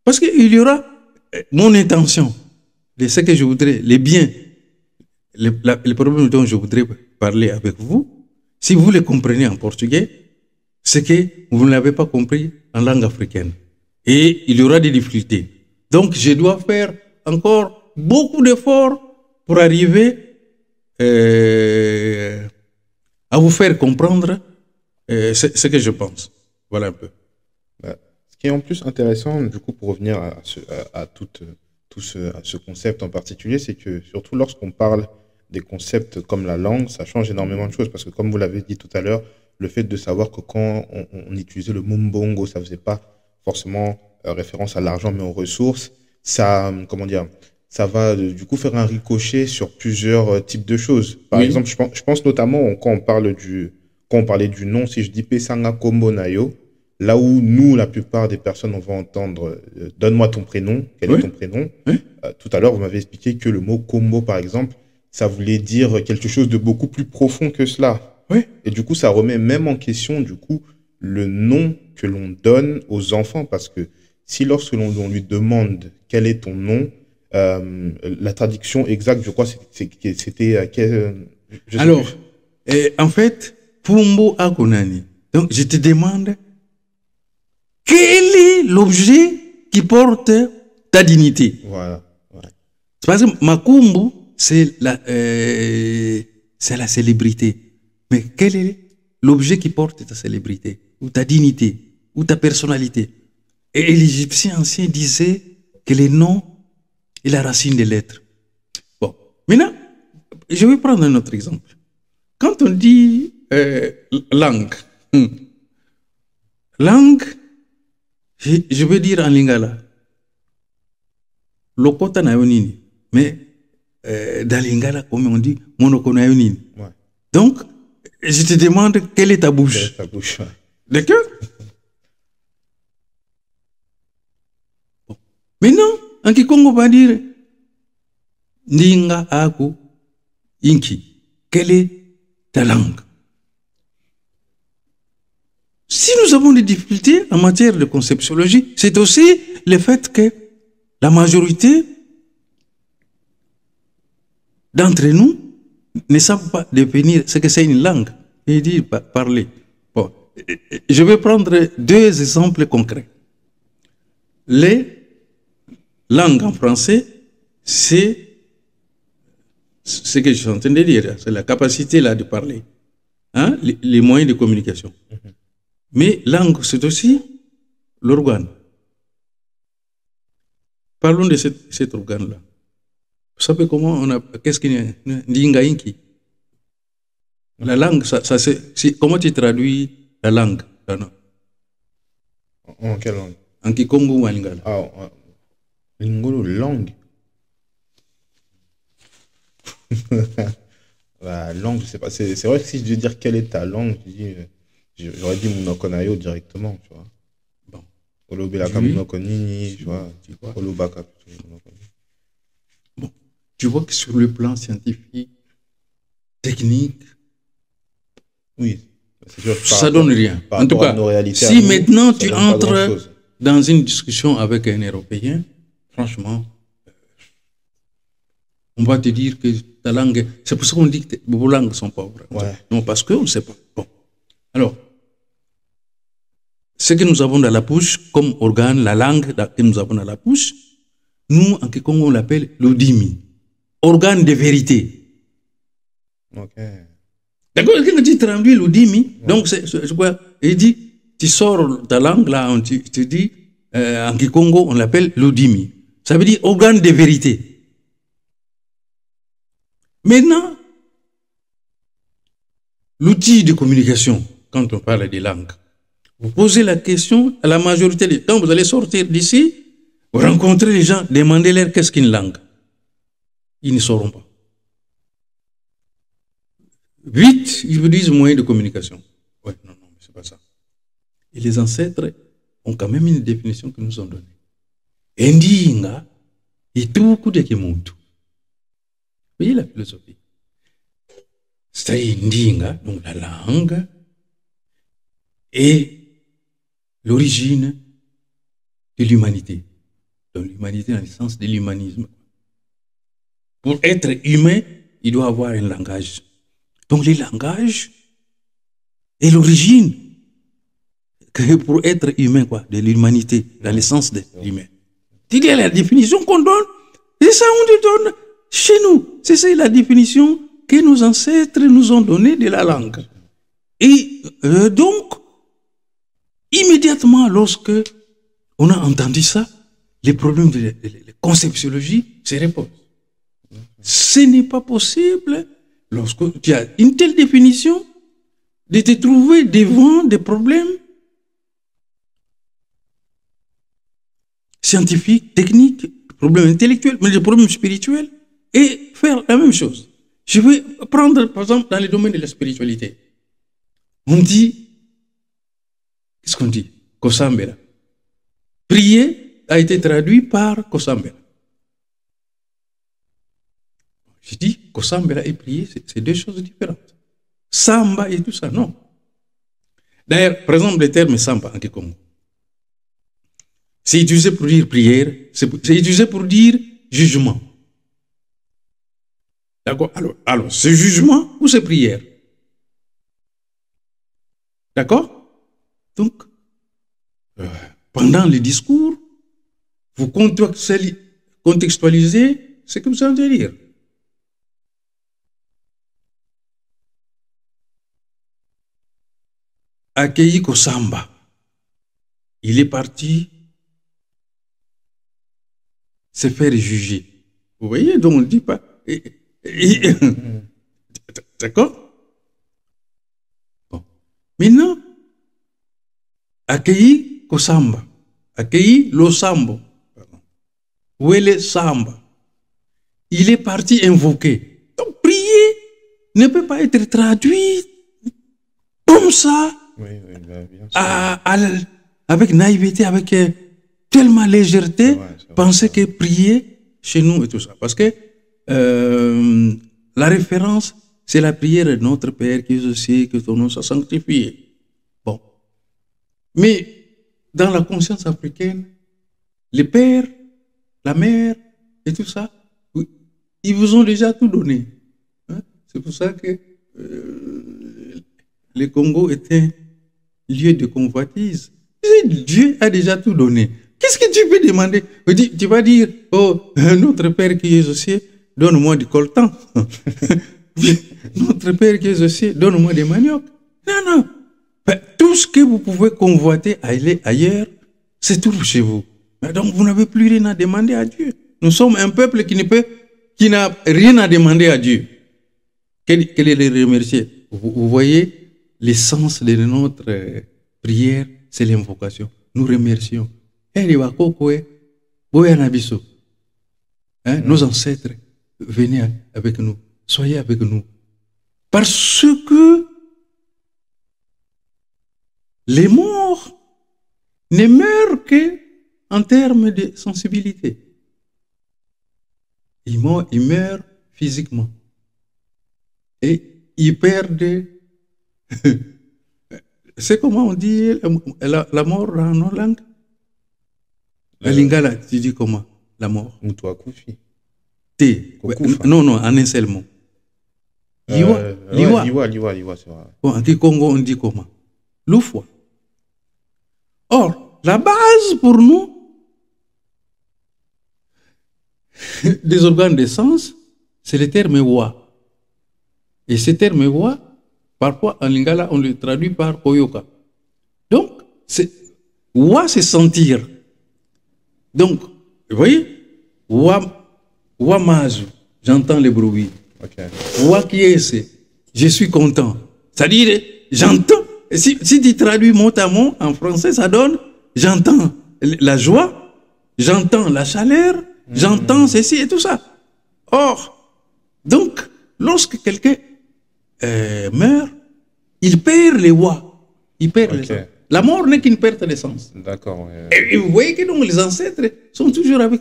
Speaker 1: Parce qu'il y aura mon intention de ce que je voudrais, les biens, les problèmes dont je voudrais parler avec vous. Si vous les comprenez en portugais, c'est que vous ne l'avez pas compris en langue africaine. Et il y aura des difficultés. Donc, je dois faire encore beaucoup d'efforts pour arriver à vous faire comprendre ce que je pense. Voilà un peu.
Speaker 2: Ce qui est en plus intéressant, du coup, pour revenir à ce concept en particulier, c'est que surtout lorsqu'on parle des concepts comme la langue, ça change énormément de choses. Parce que comme vous l'avez dit tout à l'heure, le fait de savoir que quand on utilisait le mot mbongo, ça ne faisait pas forcément référence à l'argent, mais aux ressources, ça, ça va du coup faire un ricochet sur plusieurs types de choses. Par exemple, je pense notamment quand on parlait du nom, si je dis Pesanga Kombo Nayo, là où nous, la plupart des personnes, on va entendre donne-moi ton prénom, quel est ton prénom. Tout à l'heure, vous m'avez expliqué que le mot Kombo, par exemple, ça voulait dire quelque chose de beaucoup plus profond que cela. Et du coup, ça remet même en question, du coup, le nom que l'on donne aux enfants. Parce que si lorsque l'on lui demande quel est ton nom, la traduction exacte, je crois, c'était...
Speaker 1: Alors, en fait, Pumbo Akonani. Donc, je te demande, quel est l'objet qui porte ta dignité?
Speaker 2: Voilà.
Speaker 1: Parce que Makumbu, c'est la célébrité. Mais quel est l'objet qui porte ta célébrité, ou ta dignité, ou ta personnalité? Et l'Égyptien ancien disait que les noms est la racine des lettres. Bon, maintenant, je vais prendre un autre exemple. Quand on dit langue, langue, je veux dire en lingala, lokota na yonini, mais dans lingala, comme on dit, monoko na yonini. Ouais. Donc, je te demande quelle est ta bouche.
Speaker 2: Ta bouche, ouais.
Speaker 1: D'accord? Bon. Maintenant, en Kikongo va dire Ndinga Aku Inki. Quelle est ta langue? Si nous avons des difficultés en matière de conceptiologie, c'est aussi le fait que la majorité d'entre nous ne savent pas définir ce que c'est une langue et dire parler. Bon, je vais prendre deux exemples concrets. Les langues en français, c'est ce que je suis en train de dire, c'est la capacité là de parler, hein, les moyens de communication. Mais langue, c'est aussi l'organe. Parlons de cet organe-là. Vous savez comment on a, qu'est-ce qu'il y a, Ndingaïnki. La langue, comment tu traduis la langue?
Speaker 2: En quelle langue?
Speaker 1: En Kikongo ou en Lingala?
Speaker 2: Ah, Lingolo, langue. La langue, je sais pas. C'est vrai que si je devais dire quelle est ta langue, j'aurais dit Munokonayo directement, tu vois.
Speaker 1: Bon.
Speaker 2: Olobelaka Munokonini, tu vois. Olobaka.
Speaker 1: Bon. Tu vois que sur le plan scientifique, technique,
Speaker 2: oui, c'est sûr,
Speaker 1: ça donne rien. En tout cas, si maintenant tu entres dans une discussion avec un Européen, franchement, on va te dire que ta langue, c'est pour ça qu'on dit que vos langues sont pauvres.
Speaker 2: Ouais.
Speaker 1: Non, parce qu'on ne sait pas. Bon. Alors, ce que nous avons dans la bouche comme organe, la langue que nous avons dans la bouche, nous, en Kikongo, on l'appelle l'odimi, organe de vérité.
Speaker 2: Ok.
Speaker 1: D'accord? Quand tu traduis l'odimi, donc c'est quoi? Il dit, tu sors ta langue là, tu dis, en Kikongo, on l'appelle l'odimi. Ça veut dire organe de vérité. Maintenant, l'outil de communication, quand on parle des langues, vous posez la question à la majorité des temps, vous allez sortir d'ici, vous rencontrez les gens, demandez-leur qu'est-ce qu'une langue. Ils ne sauront pas. Vite, ils vous disent moyen de communication. Ouais, non, c'est pas ça. Et les ancêtres ont quand même une définition qu'ils nous ont donnée. Ndinga, et tout coup de Kimuntu. Vous voyez la philosophie? C'est Ndinga, donc la langue, et l'origine de l'humanité. Donc l'humanité dans le sens de l'humanisme. Pour être humain, il doit avoir un langage. Donc le langage est l'origine pour être humain, quoi, de l'humanité, dans le sens de l'humain. Tu dis la définition qu'on donne, c'est ça on te donne chez nous. C'est la définition que nos ancêtres nous ont donnée de la langue. Et donc, immédiatement, lorsque on a entendu ça, les problèmes de conceptiologie se reposent. Ce n'est pas possible, lorsque tu as une telle définition, de te trouver devant des problèmes scientifiques, techniques, problèmes intellectuels, mais des problèmes spirituels, et faire la même chose. Je vais prendre, par exemple, dans le domaine de la spiritualité. On dit, qu'est-ce qu'on dit? Kosambera. Prier a été traduit par Kosambera. Je dis, Kosambera et prier, c'est deux choses différentes. Samba et tout ça, non. D'ailleurs, par exemple, le terme samba en Kikongo, c'est utilisé pour dire prière, c'est utilisé pour dire jugement. D'accord? Alors, c'est jugement ou c'est prière? D'accord? Donc, pendant le discours, vous contextualisez ce que vous allez dire. accueilli Kosamba. Il est parti se faire juger. Vous voyez, donc on ne dit pas. D'accord? Bon. Maintenant, accueilli Kosamba, accueilli Losambo, Wele Samba. Il est parti invoquer. Donc, prier ne peut pas être traduit comme ça,
Speaker 2: Oui, bien sûr.
Speaker 1: avec naïveté, avec tellement légèreté,
Speaker 2: C'est vrai,
Speaker 1: penser que prier chez nous et tout ça. Parce que la référence, c'est la prière de notre Père qui est aussi, que ton nom soit sanctifié. Bon. Mais dans la conscience africaine, les pères, la mère et tout ça, oui, ils vous ont déjà tout donné. Hein? C'est pour ça que le Congo était lieu de convoitise. Dieu a déjà tout donné. Qu'est-ce que tu peux demander? Tu vas dire, oh, notre Père qui est aux cieux, donne-moi du coltan. Notre Père qui est aux cieux, donne-moi des maniocs. Non, non. Tout ce que vous pouvez convoiter ailleurs, c'est tout chez vous. Donc, vous n'avez plus rien à demander à Dieu. Nous sommes un peuple qui n'a rien à demander à Dieu. Quel est le remercier? Vous voyez, l'essence de notre prière, c'est l'invocation. Nous remercions. Nos ancêtres, venez avec nous. Soyez avec nous. Parce que les morts ne meurent qu'en termes de sensibilité. Ils meurent physiquement. Et ils perdent. C'est comment on dit la mort dans nos langues? La lingala, tu dis comment? La mort.
Speaker 2: Mutwakufi.
Speaker 1: Non, en un seul mot.
Speaker 2: Liwa, c'est vrai.
Speaker 1: Bon, en Congo, on dit comment? L'oufwa. Or, la base pour nous, des organes de sens, c'est le terme wa. Et ce terme wa, parfois en lingala, on le traduit par koyoka. Donc, wa, c'est sentir. Donc, vous voyez, wa mazu, j'entends le bruit.
Speaker 2: Okay.
Speaker 1: Wa kiese, je suis content. C'est-à-dire, j'entends. Si tu traduis mot à mot en français, ça donne j'entends la joie, j'entends la chaleur, j'entends ceci et tout ça. Or, donc, lorsque quelqu'un meurt, il perd les wa. Il perd les sens. La mort n'est qu'une perte de sens.
Speaker 2: D'accord.
Speaker 1: Et vous voyez que donc les ancêtres sont toujours avec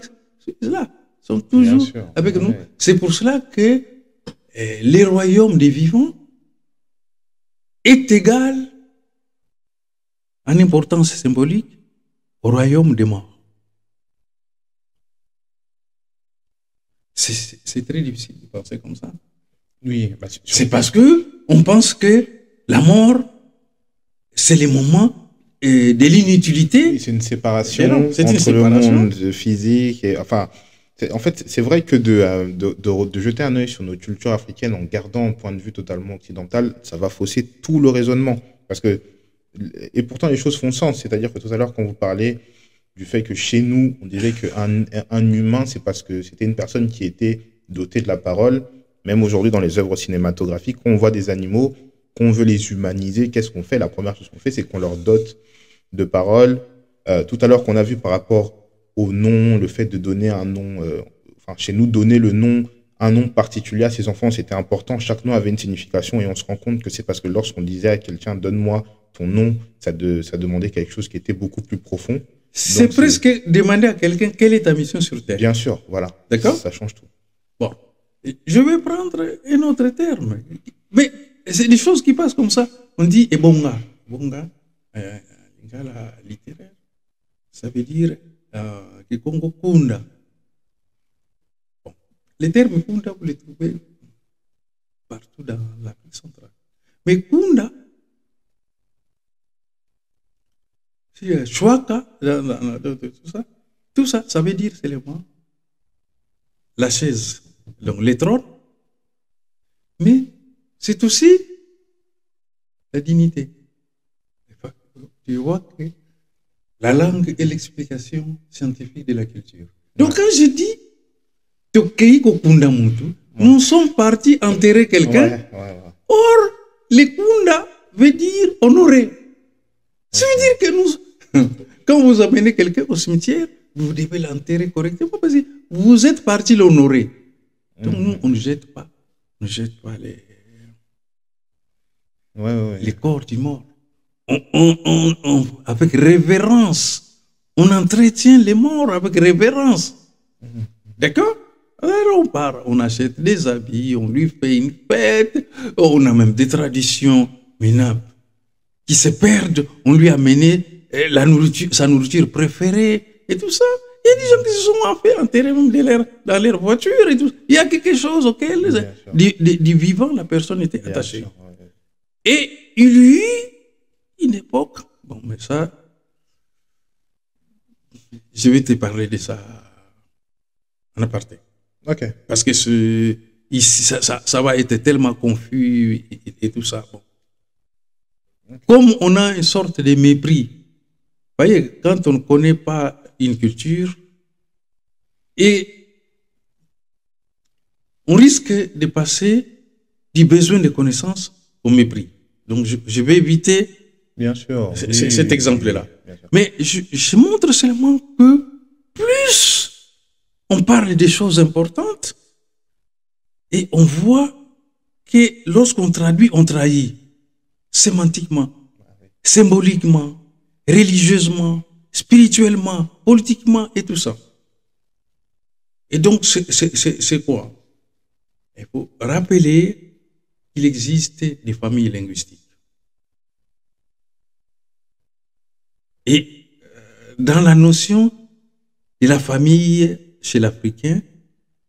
Speaker 1: cela, sont toujours avec nous. C'est pour cela que les royaumes des vivants est égal en importance symbolique au royaume des morts. C'est très difficile de penser comme ça.
Speaker 2: Oui.
Speaker 1: C'est parce que on pense que la mort, c'est le moment de l'inutilité.
Speaker 2: Oui, c'est une séparation entre le monde physique et enfin. En fait, c'est vrai que de jeter un œil sur nos cultures africaines en gardant un point de vue totalement occidental, ça va fausser tout le raisonnement. Et pourtant, les choses font sens. C'est-à-dire que tout à l'heure, quand vous parlez du fait que chez nous, on dirait qu'un humain, c'est parce que c'était une personne qui était dotée de la parole. Même aujourd'hui, dans les œuvres cinématographiques, quand on voit des animaux, qu'on veut les humaniser, qu'est-ce qu'on fait? La première chose qu'on fait, c'est qu'on leur dote de parole. Tout à l'heure, qu'on a vu par rapport au nom, le fait de donner un nom, chez nous, donner un nom particulier à ses enfants, c'était important. Chaque nom avait une signification et on se rend compte que c'est parce que lorsqu'on disait à quelqu'un, donne-moi ton nom, ça demandait quelque chose qui était beaucoup plus profond.
Speaker 1: C'est presque demander à quelqu'un quelle est ta mission sur Terre.
Speaker 2: Bien sûr, voilà. D'accord. Ça change tout.
Speaker 1: Bon, je vais prendre un autre terme. Mais c'est des choses qui passent comme ça. On dit ebonga. Bonga, lingala littéraire, ça veut dire Kikongo Kunda. Bon. Les termes Kunda, vous les trouvez partout dans l'Afrique centrale. Mais Kunda, c'est Chouaka, tout ça, ça veut dire seulement la chaise, donc les trônes, mais c'est aussi la dignité. tu vois que la langue est l'explication scientifique de la culture. Donc, quand je dis Tokei Kokunda Mutu, nous sommes partis enterrer quelqu'un. Or, les Kunda veut dire honorer. Ça veut dire que nous, quand vous amenez quelqu'un au cimetière, vous devez l'enterrer correctement parce que vous êtes parti l'honorer. Donc, nous, on ne jette pas les corps du mort. Avec révérence, on entretient les morts avec révérence. D'accord? Alors on part, on achète des habits, on lui fait une fête, on a même des traditions minables qui se perdent. On lui a amené sa nourriture préférée et tout ça. Il y a des gens qui se sont fait enterrer même dans leur voiture et tout. Il y a quelque chose auquel du vivant la personne était attachée. Et il y eut une époque, bon, mais ça, je vais te parler de ça en aparté.
Speaker 2: Okay.
Speaker 1: Parce que ça va être tellement confus et tout ça. Bon. Okay. Comme on a une sorte de mépris, vous voyez, quand on ne connaît pas une culture, et on risque de passer du besoin de connaissance au mépris. Donc, je vais éviter
Speaker 2: bien sûr,
Speaker 1: cet exemple-là. Mais je montre seulement que plus on parle des choses importantes et on voit que lorsqu'on traduit, on trahit sémantiquement, symboliquement, religieusement, spirituellement, politiquement et tout ça. Et donc, c'est quoi? Il faut rappeler qu'il existe des familles linguistiques. Et dans la notion de la famille chez l'Africain,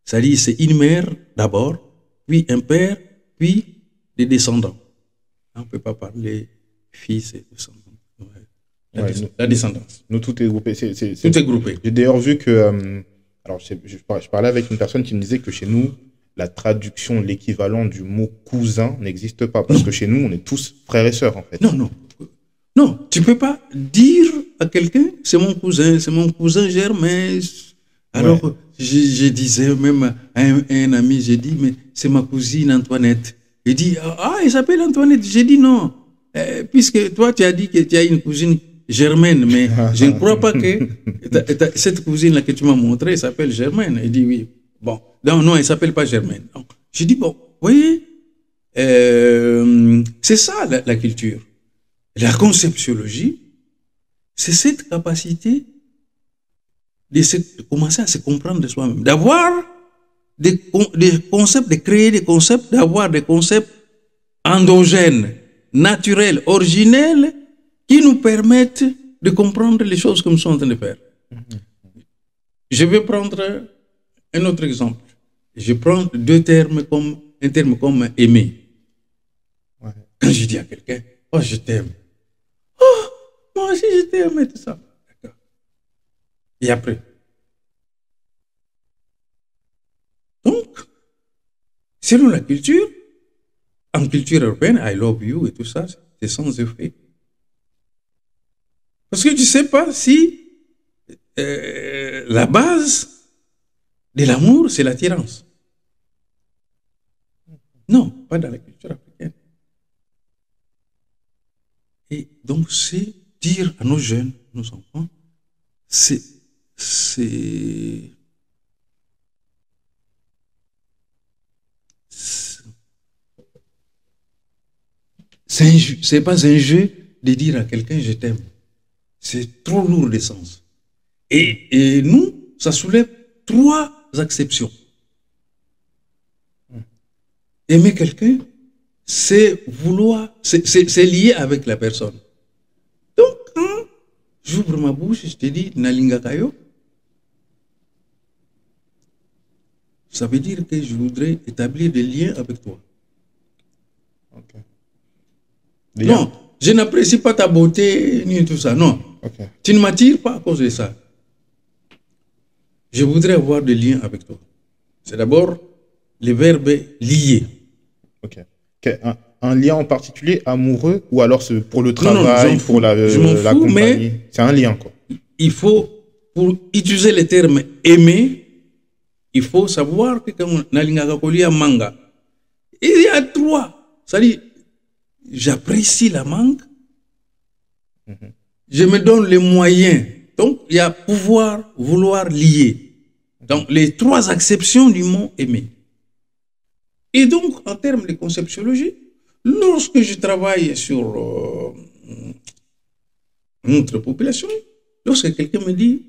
Speaker 1: c'est-à-dire c'est une mère d'abord, puis un père, puis des descendants. On ne peut pas parler fils et descendants. La descendance.
Speaker 2: Nous, tout est groupé.
Speaker 1: Tout est groupé.
Speaker 2: J'ai d'ailleurs vu que... alors, je parlais avec une personne qui me disait que chez nous, la traduction, l'équivalent du mot cousin n'existe pas. Parce que chez nous, on est tous frères et sœurs, en fait.
Speaker 1: Non, tu ne peux pas dire à quelqu'un, c'est mon cousin Germain. Alors, je disais même à un ami, j'ai dit, mais c'est ma cousine Antoinette. Il dit, il s'appelle Antoinette. J'ai dit non, puisque toi, tu as dit que tu as une cousine Germaine, mais je ne crois pas que cette cousine-là que tu m'as montrée s'appelle Germaine. Il dit oui. Bon, non, elle ne s'appelle pas Germaine. J'ai dit, bon, vous voyez, c'est ça la culture. La conceptiologie, c'est cette capacité de commencer à se comprendre de soi-même, d'avoir des concepts, de créer des concepts, d'avoir des concepts endogènes, naturels, originels, qui nous permettent de comprendre les choses que nous sommes en train de faire. Je vais prendre un autre exemple. Je prends un terme comme aimer. Quand je dis à quelqu'un, oh, je t'aime. Oh, moi aussi je t'aime et tout ça. D'accord. Et après. Donc, selon la culture, en culture européenne, I love you et tout ça, c'est sans effet. Parce que tu ne sais pas si la base de l'amour, c'est l'attirance. Non, pas dans la culture africaine. Et donc, c'est dire à nos jeunes, nos enfants, c'est pas un jeu de dire à quelqu'un je t'aime. C'est trop lourd de sens. Et nous, ça soulève 3 acceptions. Aimer quelqu'un, c'est vouloir, c'est lié avec la personne. Donc, quand j'ouvre ma bouche, je te dis Nalinga Kayo, ça veut dire que je voudrais établir des liens avec toi.
Speaker 2: Okay.
Speaker 1: Non, je n'apprécie pas ta beauté ni tout ça. Non, tu ne m'attires pas à cause de ça. Je voudrais avoir des liens avec toi. C'est d'abord le verbe lier.
Speaker 2: Ok. un lien en particulier, amoureux, ou alors c'est pour le
Speaker 1: Non,
Speaker 2: travail,
Speaker 1: non,
Speaker 2: pour la
Speaker 1: fous,
Speaker 2: compagnie?
Speaker 1: mais
Speaker 2: C'est un lien, quoi.
Speaker 1: il faut, pour utiliser le terme aimer, il faut savoir que quand on a manga, il y a trois. C'est-à-dire, j'apprécie la mangue, je me donne les moyens. Donc, il y a pouvoir, vouloir, lier. Donc, les trois acceptions du mot aimer. Et donc, en termes de conceptiologie, lorsque je travaille sur notre population, lorsque quelqu'un me dit,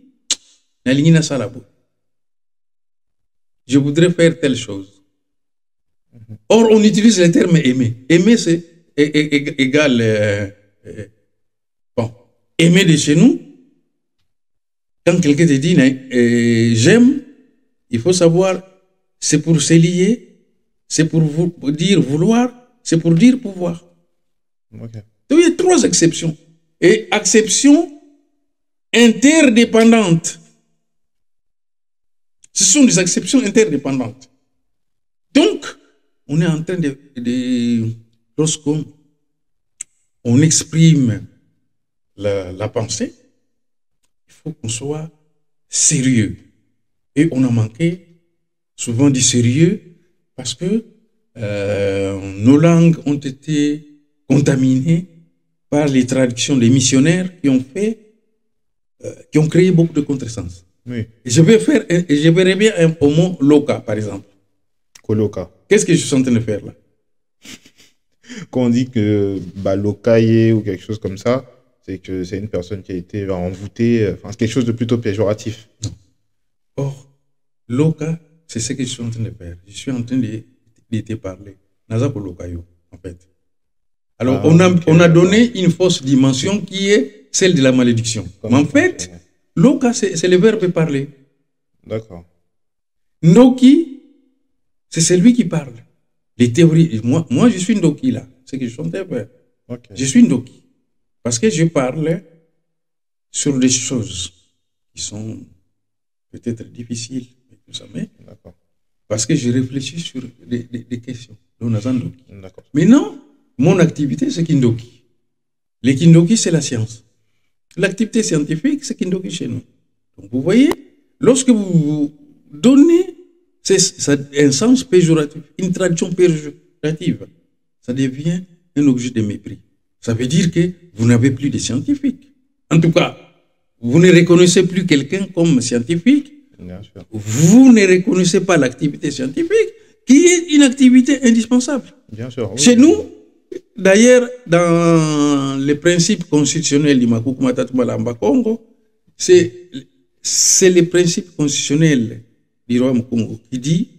Speaker 1: je voudrais faire telle chose. Or, on utilise le terme aimer. Aimer, c'est égal. Bon, aimer de chez nous, quand quelqu'un te dit j'aime, il faut savoir, c'est pour se lier, c'est pour dire vouloir, c'est pour dire pouvoir.
Speaker 2: Okay.
Speaker 1: Donc, il y a trois exceptions. Et acceptions interdépendantes. Ce sont des acceptions interdépendantes. Donc, on est en train lorsqu'on exprime la pensée, il faut qu'on soit sérieux. Et on a manqué souvent du sérieux parce que nos langues ont été contaminées par les traductions des missionnaires qui ont créé beaucoup de contresens.
Speaker 2: Oui.
Speaker 1: Et je verrais bien un mot loca, par exemple.
Speaker 2: Coloca.
Speaker 1: Qu'est-ce que je suis en train de faire là?
Speaker 2: Quand on dit que locaillé ou quelque chose comme ça, c'est que c'est une personne qui a été envoûtée, enfin, c'est quelque chose de plutôt péjoratif.
Speaker 1: Non. Or, loca, c'est ce que je suis en train de faire. Je suis en train de te parler. Naza pour locayo, en fait. Alors, on a donné une fausse dimension qui est celle de la malédiction. Mais en fait, loca, c'est le verbe parler.
Speaker 2: D'accord.
Speaker 1: Ndoki, c'est celui qui parle. Les théories. Moi, je suis Ndoki là. C'est ce que je suis en train de faire.
Speaker 2: Okay.
Speaker 1: Je suis Ndoki. Parce que je parle sur des choses qui sont peut-être difficiles. Mais parce que je réfléchis sur des questions. Maintenant, mon activité, c'est Kindoki. Les Kindoki, c'est la science. L'activité scientifique, c'est Kindoki chez nous. Donc, vous voyez, lorsque vous donnez un sens péjoratif, une traduction péjorative, ça devient un objet de mépris. Ça veut dire que vous n'avez plus de scientifiques. En tout cas, vous ne reconnaissez plus quelqu'un comme scientifique.
Speaker 2: Bien sûr.
Speaker 1: Vous ne reconnaissez pas l'activité scientifique, qui est une activité indispensable.
Speaker 2: Bien sûr. Oui.
Speaker 1: Chez nous, d'ailleurs, dans les principes constitutionnels du Makuku Matatu Malamba Congo, c'est le principe constitutionnel du Royaume Congo qui dit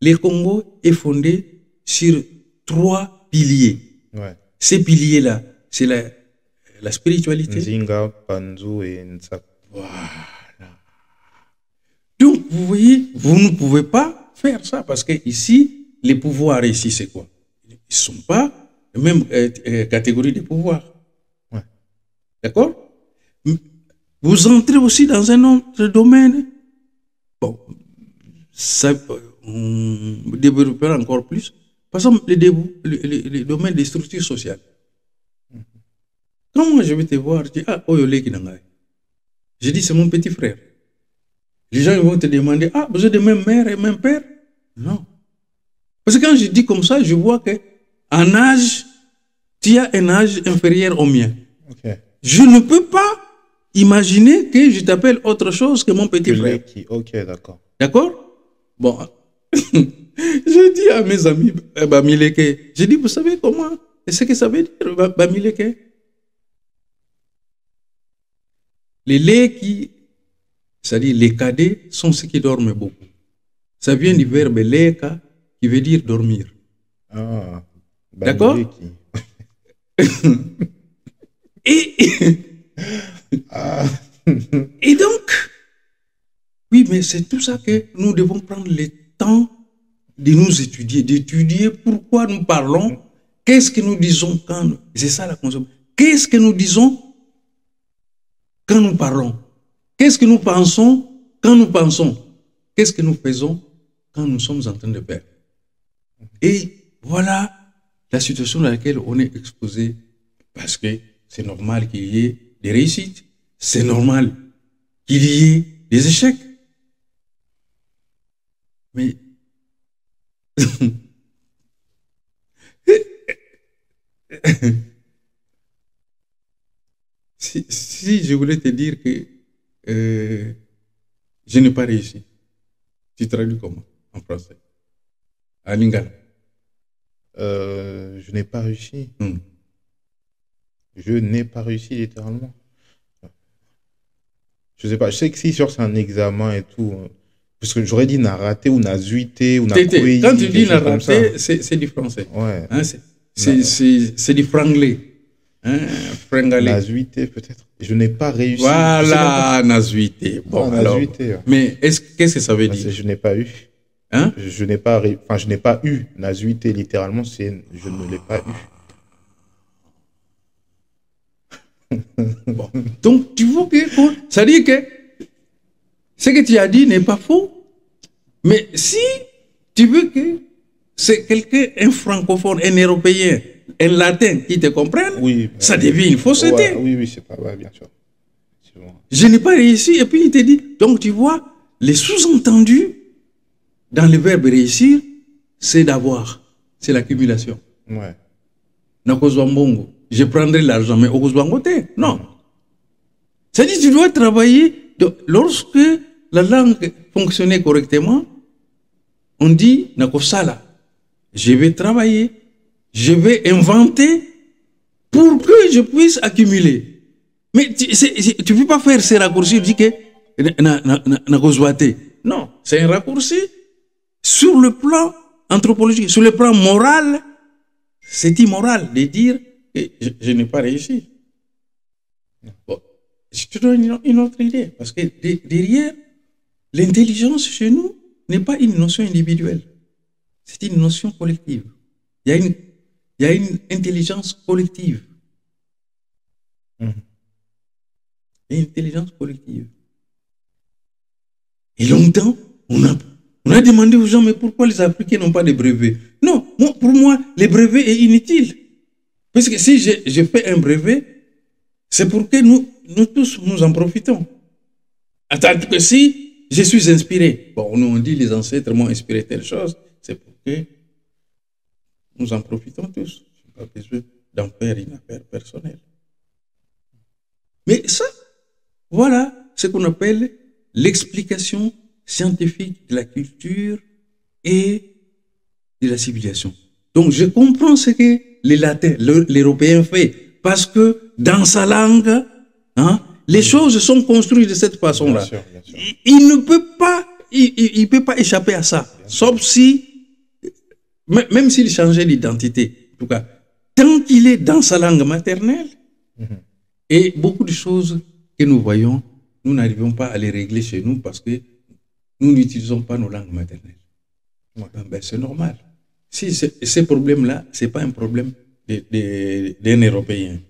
Speaker 1: le Congo est fondé sur 3 piliers.
Speaker 2: Ouais.
Speaker 1: Ces piliers-là, c'est la spiritualité.
Speaker 2: Nzinga, Panzu et Nsak.
Speaker 1: Voilà. Donc, vous voyez, vous ne pouvez pas faire ça parce que ici, les pouvoirs ici, c'est quoi? Ils ne sont pas la même catégorie de pouvoirs.
Speaker 2: Ouais.
Speaker 1: D'accord? Vous entrez aussi dans un autre domaine. Bon, ça, on développera encore plus. Par exemple, les domaines des structures sociales. Quand moi je vais te voir, je dis, ah, Oyole Kinangai. Je dis, c'est mon petit frère. Les gens vont te demander, ah, vous êtes de même mère et même père? Non. Parce que quand je dis comme ça, je vois qu'en âge, tu as un âge inférieur au mien.
Speaker 2: Okay.
Speaker 1: Je ne peux pas imaginer que je t'appelle autre chose que mon petit frère.
Speaker 2: Ok, d'accord.
Speaker 1: D'accord? Bon. Je dis à mes amis, Bamileke, je dis, vous savez comment? Et ce que ça veut dire, Bamileke? Les laits c'est-à-dire les cadets, sont ceux qui dorment beaucoup. Ça vient du verbe leka, qui veut dire dormir.
Speaker 2: Ah,
Speaker 1: d'accord? Et donc, oui, mais c'est tout ça que nous devons prendre le temps de nous étudier, d'étudier pourquoi nous parlons, qu'est-ce que nous disons quand... C'est ça la consommation. Qu'est-ce que nous disons quand nous parlons? Qu'est-ce que nous pensons quand nous pensons? Qu'est-ce que nous faisons quand nous sommes en train de faire? Et voilà la situation dans laquelle on est exposé, parce que c'est normal qu'il y ait des réussites, c'est normal qu'il y ait des échecs. Mais si je voulais te dire que je n'ai pas réussi, tu traduis comment en français? En lingala.
Speaker 2: Je n'ai pas réussi. Je n'ai pas réussi littéralement. Je sais pas. Je sais que si sur c'est un examen et tout, parce que j'aurais dit n'a raté ou n'a zuité ou n'a coué.
Speaker 1: Quand tu dis n'a raté, c'est du français.
Speaker 2: Ouais.
Speaker 1: Hein, c'est du franglais. Hein, frangalais.
Speaker 2: N'a zuité peut-être. Je n'ai pas réussi.
Speaker 1: Voilà, n'a zuité. Bon,
Speaker 2: n'a
Speaker 1: alors.
Speaker 2: zuité.
Speaker 1: Mais qu'est-ce que ça veut dire?
Speaker 2: Je n'ai pas eu.
Speaker 1: Hein?
Speaker 2: Je n'ai pas eu. N'a zuité littéralement, c'est je ne l'ai pas eu.
Speaker 1: Bon. Donc, tu vois que ça dit que ce que tu as dit n'est pas faux. Mais si tu veux que c'est quelqu'un, un francophone, un européen, un latin qui te comprenne,
Speaker 2: oui,
Speaker 1: ça devient une fausseté.
Speaker 2: Oui, c'est pas vrai, bien sûr.
Speaker 1: Je n'ai pas réussi. Et puis il te dit, donc tu vois, les sous-entendus dans le verbe réussir, c'est d'avoir. C'est l'accumulation.
Speaker 2: Ouais.
Speaker 1: Nakozwambongo. Je prendrai l'argent, mais au côté. Non. C'est-à-dire que tu dois travailler. Lorsque la langue fonctionnait correctement, on dit Nakosala. Je vais travailler, je vais inventer pour que je puisse accumuler. Mais tu ne peux pas faire ces raccourcis, tu dis que Nakozwate. Non, c'est un raccourci sur le plan anthropologique, sur le plan moral. C'est immoral de dire que je n'ai pas réussi. Bon, je te donne une autre idée. Parce que derrière, l'intelligence chez nous n'est pas une notion individuelle. C'est une notion collective. Il y a une intelligence collective. Une intelligence collective. Et longtemps, on a demandé aux gens, mais pourquoi les Africains n'ont pas de brevets? Non, pour moi, les brevets est inutile. Parce que si je fais un brevet, c'est pour que nous tous, nous en profitons. Attends que si je suis inspiré, bon, nous on dit les ancêtres m'ont inspiré telle chose, c'est pour que nous en profitons tous. Je n'ai pas besoin d'en faire une affaire personnelle. Mais ça, voilà ce qu'on appelle l'explication scientifique de la culture et de la civilisation. Donc, je comprends ce que les latins, l'européen fait, parce que dans sa langue, hein, les choses sont construites de cette façon-là.
Speaker 2: Bien sûr.
Speaker 1: Il ne peut pas, il peut pas échapper à ça, sauf si, même s'il changeait d'identité, en tout cas, tant qu'il est dans sa langue maternelle, et beaucoup de choses que nous voyons, nous n'arrivons pas à les régler chez nous parce que nous n'utilisons pas nos langues maternelles. Ben, c'est normal. Si ces problèmes-là, ce n'est pas un problème d'un Européen.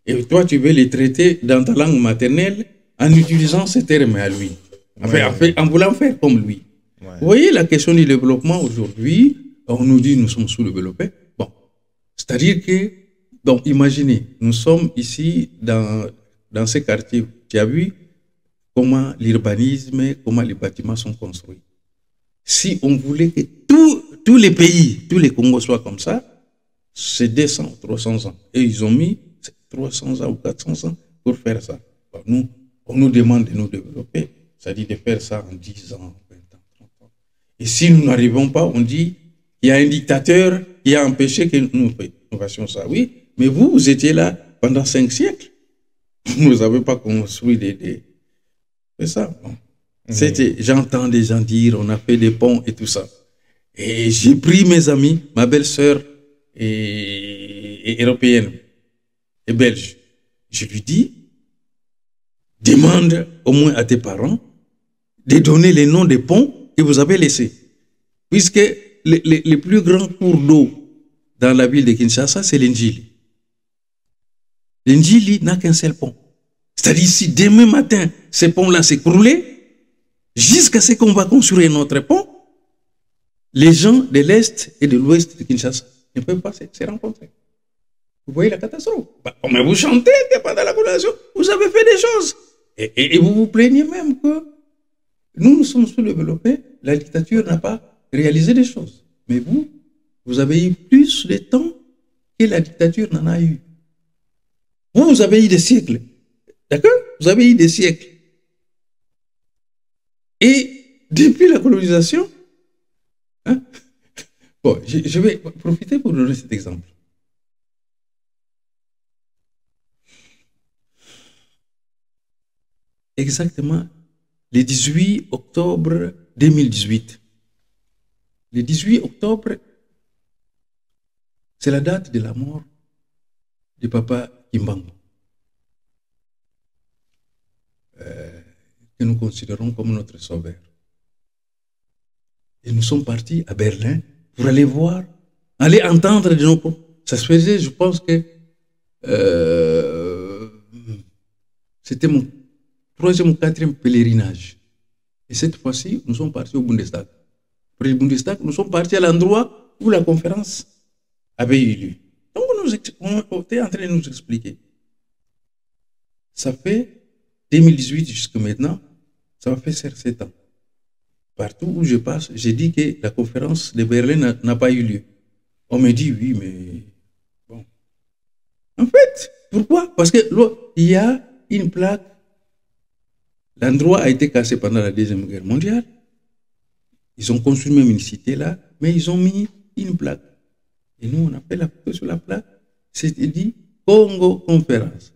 Speaker 1: Et toi, tu veux les traiter dans ta langue maternelle en utilisant ces termes à lui. En voulant faire comme lui. Ouais. Vous voyez la question du développement aujourd'hui, on nous dit que nous sommes sous-développés. Bon, c'est-à-dire que, donc imaginez, nous sommes ici dans ces quartiers. Tu as vu comment l'urbanisme, comment les bâtiments sont construits. Si on voulait que tous les pays, tous les Congos soient comme ça, c'est 200, 300 ans. Et ils ont mis 300 ans ou 400 ans pour faire ça. Alors nous, on nous demande de nous développer, c'est-à-dire de faire ça en 10 ans, 20 ans, 30 ans. Et si nous n'arrivons pas, on dit il y a un dictateur qui a empêché que nous fassions ça. Oui, mais vous étiez là pendant 5 siècles. Vous n'avez pas construit c'est ça. Bon. J'entends des gens dire on a fait des ponts et tout ça. Et j'ai pris mes amis, ma belle-sœur et européenne et belge. Je lui dis, demande au moins à tes parents de donner les noms des ponts que vous avez laissés. Puisque les plus grands cours d'eau dans la ville de Kinshasa, c'est l'Indjili. L'Indjili n'a qu'un seul pont. C'est-à-dire, si demain matin, ce pont-là s'écroulait, jusqu'à ce qu'on va construire notre pont, les gens de l'Est et de l'Ouest de Kinshasa ne peuvent pas se rencontrer. Vous voyez la catastrophe. Mais vous chantez que pendant la colonisation, vous avez fait des choses. Et vous vous plaignez même que nous sommes sous-développés, la dictature n'a pas réalisé des choses. Mais vous avez eu plus de temps que la dictature n'en a eu. Vous avez eu des siècles. D'accord? Vous avez eu des siècles. Et depuis la colonisation, hein, bon, je vais profiter pour donner cet exemple. Exactement le 18 octobre 2018. Le 18 octobre, c'est la date de la mort de Papa Kimbangu, que nous considérons comme notre sauveur. Et nous sommes partis à Berlin pour aller voir, aller entendre de nos propres. Ça se faisait, je pense que c'était mon 3e ou 4e pèlerinage. Et cette fois-ci, nous sommes partis au Bundestag. Pour le Bundestag, nous sommes partis à l'endroit où la conférence avait eu lieu. Donc, on était en train de nous expliquer. Ça fait 2018 jusqu'à maintenant, ça va faire 7 ans. Partout où je passe, j'ai dit que la conférence de Berlin n'a pas eu lieu. On me dit oui, mais bon. En fait, pourquoi? Parce qu'il y a une plaque. L'endroit a été cassé pendant la Deuxième Guerre mondiale. Ils ont construit même une cité là, mais ils ont mis une plaque. Et nous, on a fait la photo sur la plaque. C'était dit Congo Conférence.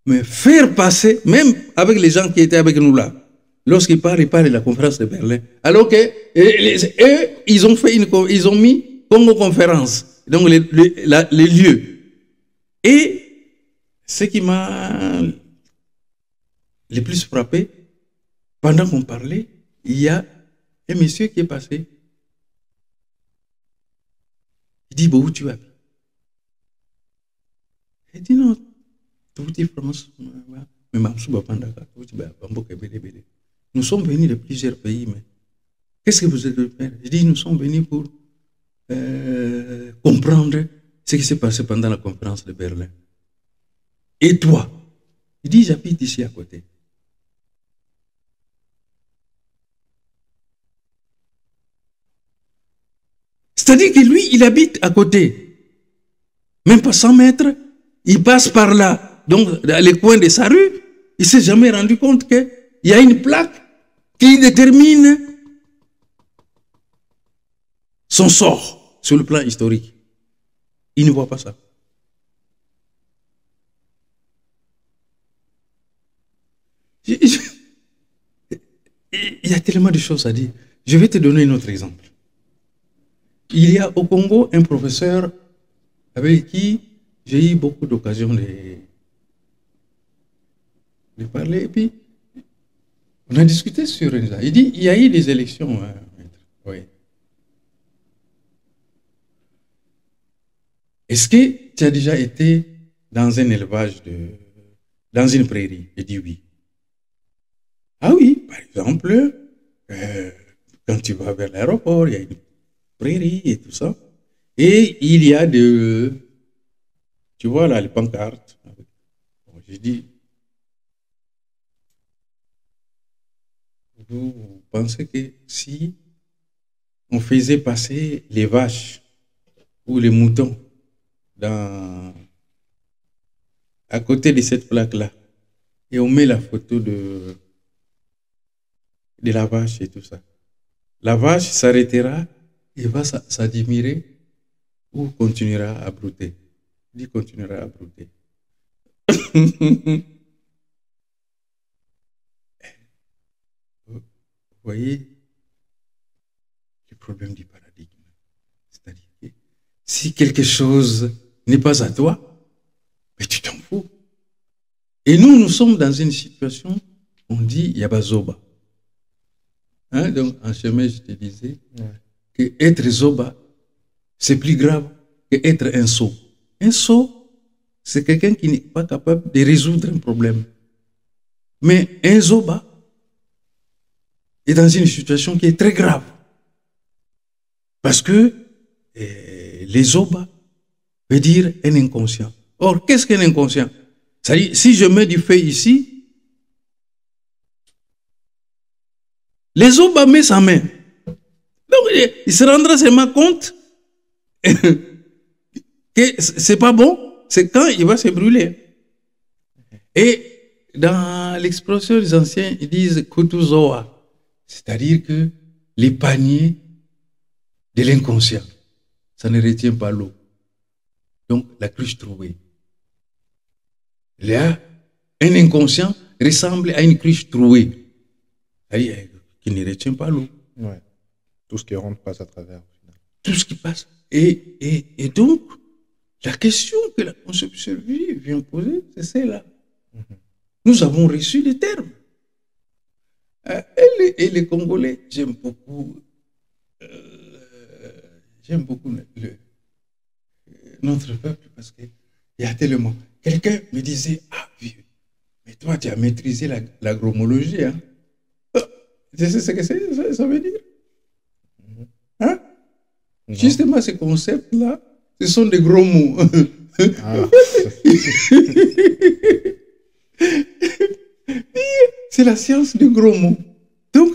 Speaker 1: Mais faire passer, même avec les gens qui étaient avec nous là, lorsqu'ils parlent de la conférence de Berlin. Alors que eux, ils ont mis Congo Conférence, donc les lieux. Et ce qui m'a le plus frappé, pendant qu'on parlait, il y a un monsieur qui est passé. Il dit, bon, où tu vas? Il dit, non, tout est France. Nous sommes venus de plusieurs pays, mais qu'est-ce que vous êtes venus faire? Je dis, nous sommes venus pour comprendre ce qui s'est passé pendant la conférence de Berlin. Et toi? Il dit, j'habite ici à côté. C'est-à-dire que lui, il habite à côté. Même pas 100 mètres, il passe par là. Donc, dans les coins de sa rue, il ne s'est jamais rendu compte qu'il y a une plaque qui détermine son sort sur le plan historique. Il ne voit pas ça. Il y a tellement de choses à dire. Je vais te donner un autre exemple. Il y a au Congo un professeur avec qui j'ai eu beaucoup d'occasions de parler. Et puis, on a discuté sur ça. Il dit, il y a eu des élections. Hein, oui. Est-ce que tu as déjà été dans un élevage, dans une prairie? Il dit oui. Ah oui, par exemple, quand tu vas vers l'aéroport, il y a une prairie et tout ça. Et il y a tu vois là, les pancartes. Bon, j'ai dit, vous pensez que si on faisait passer les vaches ou les moutons à côté de cette plaque-là, et on met la photo de la vache et tout ça, la vache s'arrêtera et va s'admirer ou continuera à brouter? Il continuera à brouter. Vous voyez le problème du paradigme. C'est-à-dire que si quelque chose n'est pas à toi, mais tu t'en fous. Et nous sommes dans une situation, on dit Yabazoba. Hein, donc, en chemin, je te disais que être Zoba, c'est plus grave qu'être un sot. Un sot, c'est quelqu'un qui n'est pas capable de résoudre un problème. Mais un Zoba est dans une situation qui est très grave. Parce que les Oba veut dire un inconscient. Or, qu'est-ce qu'un inconscient? C'est-à-dire, si je mets du feu ici, les Oba met sa main. Donc, il se rendra seulement compte que c'est pas bon, c'est quand il va se brûler. Et dans l'expression des anciens, ils disent Kutuzoa, c'est-à-dire que les paniers de l'inconscient, ça ne retient pas l'eau. Donc, la cruche trouée. Là, un inconscient ressemble à une cruche trouée, c'est-à-dire qui ne retient pas l'eau.
Speaker 2: Ouais. Tout ce qui rentre passe à travers.
Speaker 1: Tout ce qui passe. Et donc, la question que la conception vie vient poser, c'est celle-là. Nous avons reçu des termes. Et les Congolais, j'aime beaucoup notre peuple parce qu'il y a tellement. Quelqu'un me disait, ah, vieux, mais toi, tu as maîtrisé l'agromologie. Hein? Tu sais ce que ça veut dire? Hein? Justement, ces concepts-là, ce sont des gros mots. Ah. C'est la science des gros mots. Donc,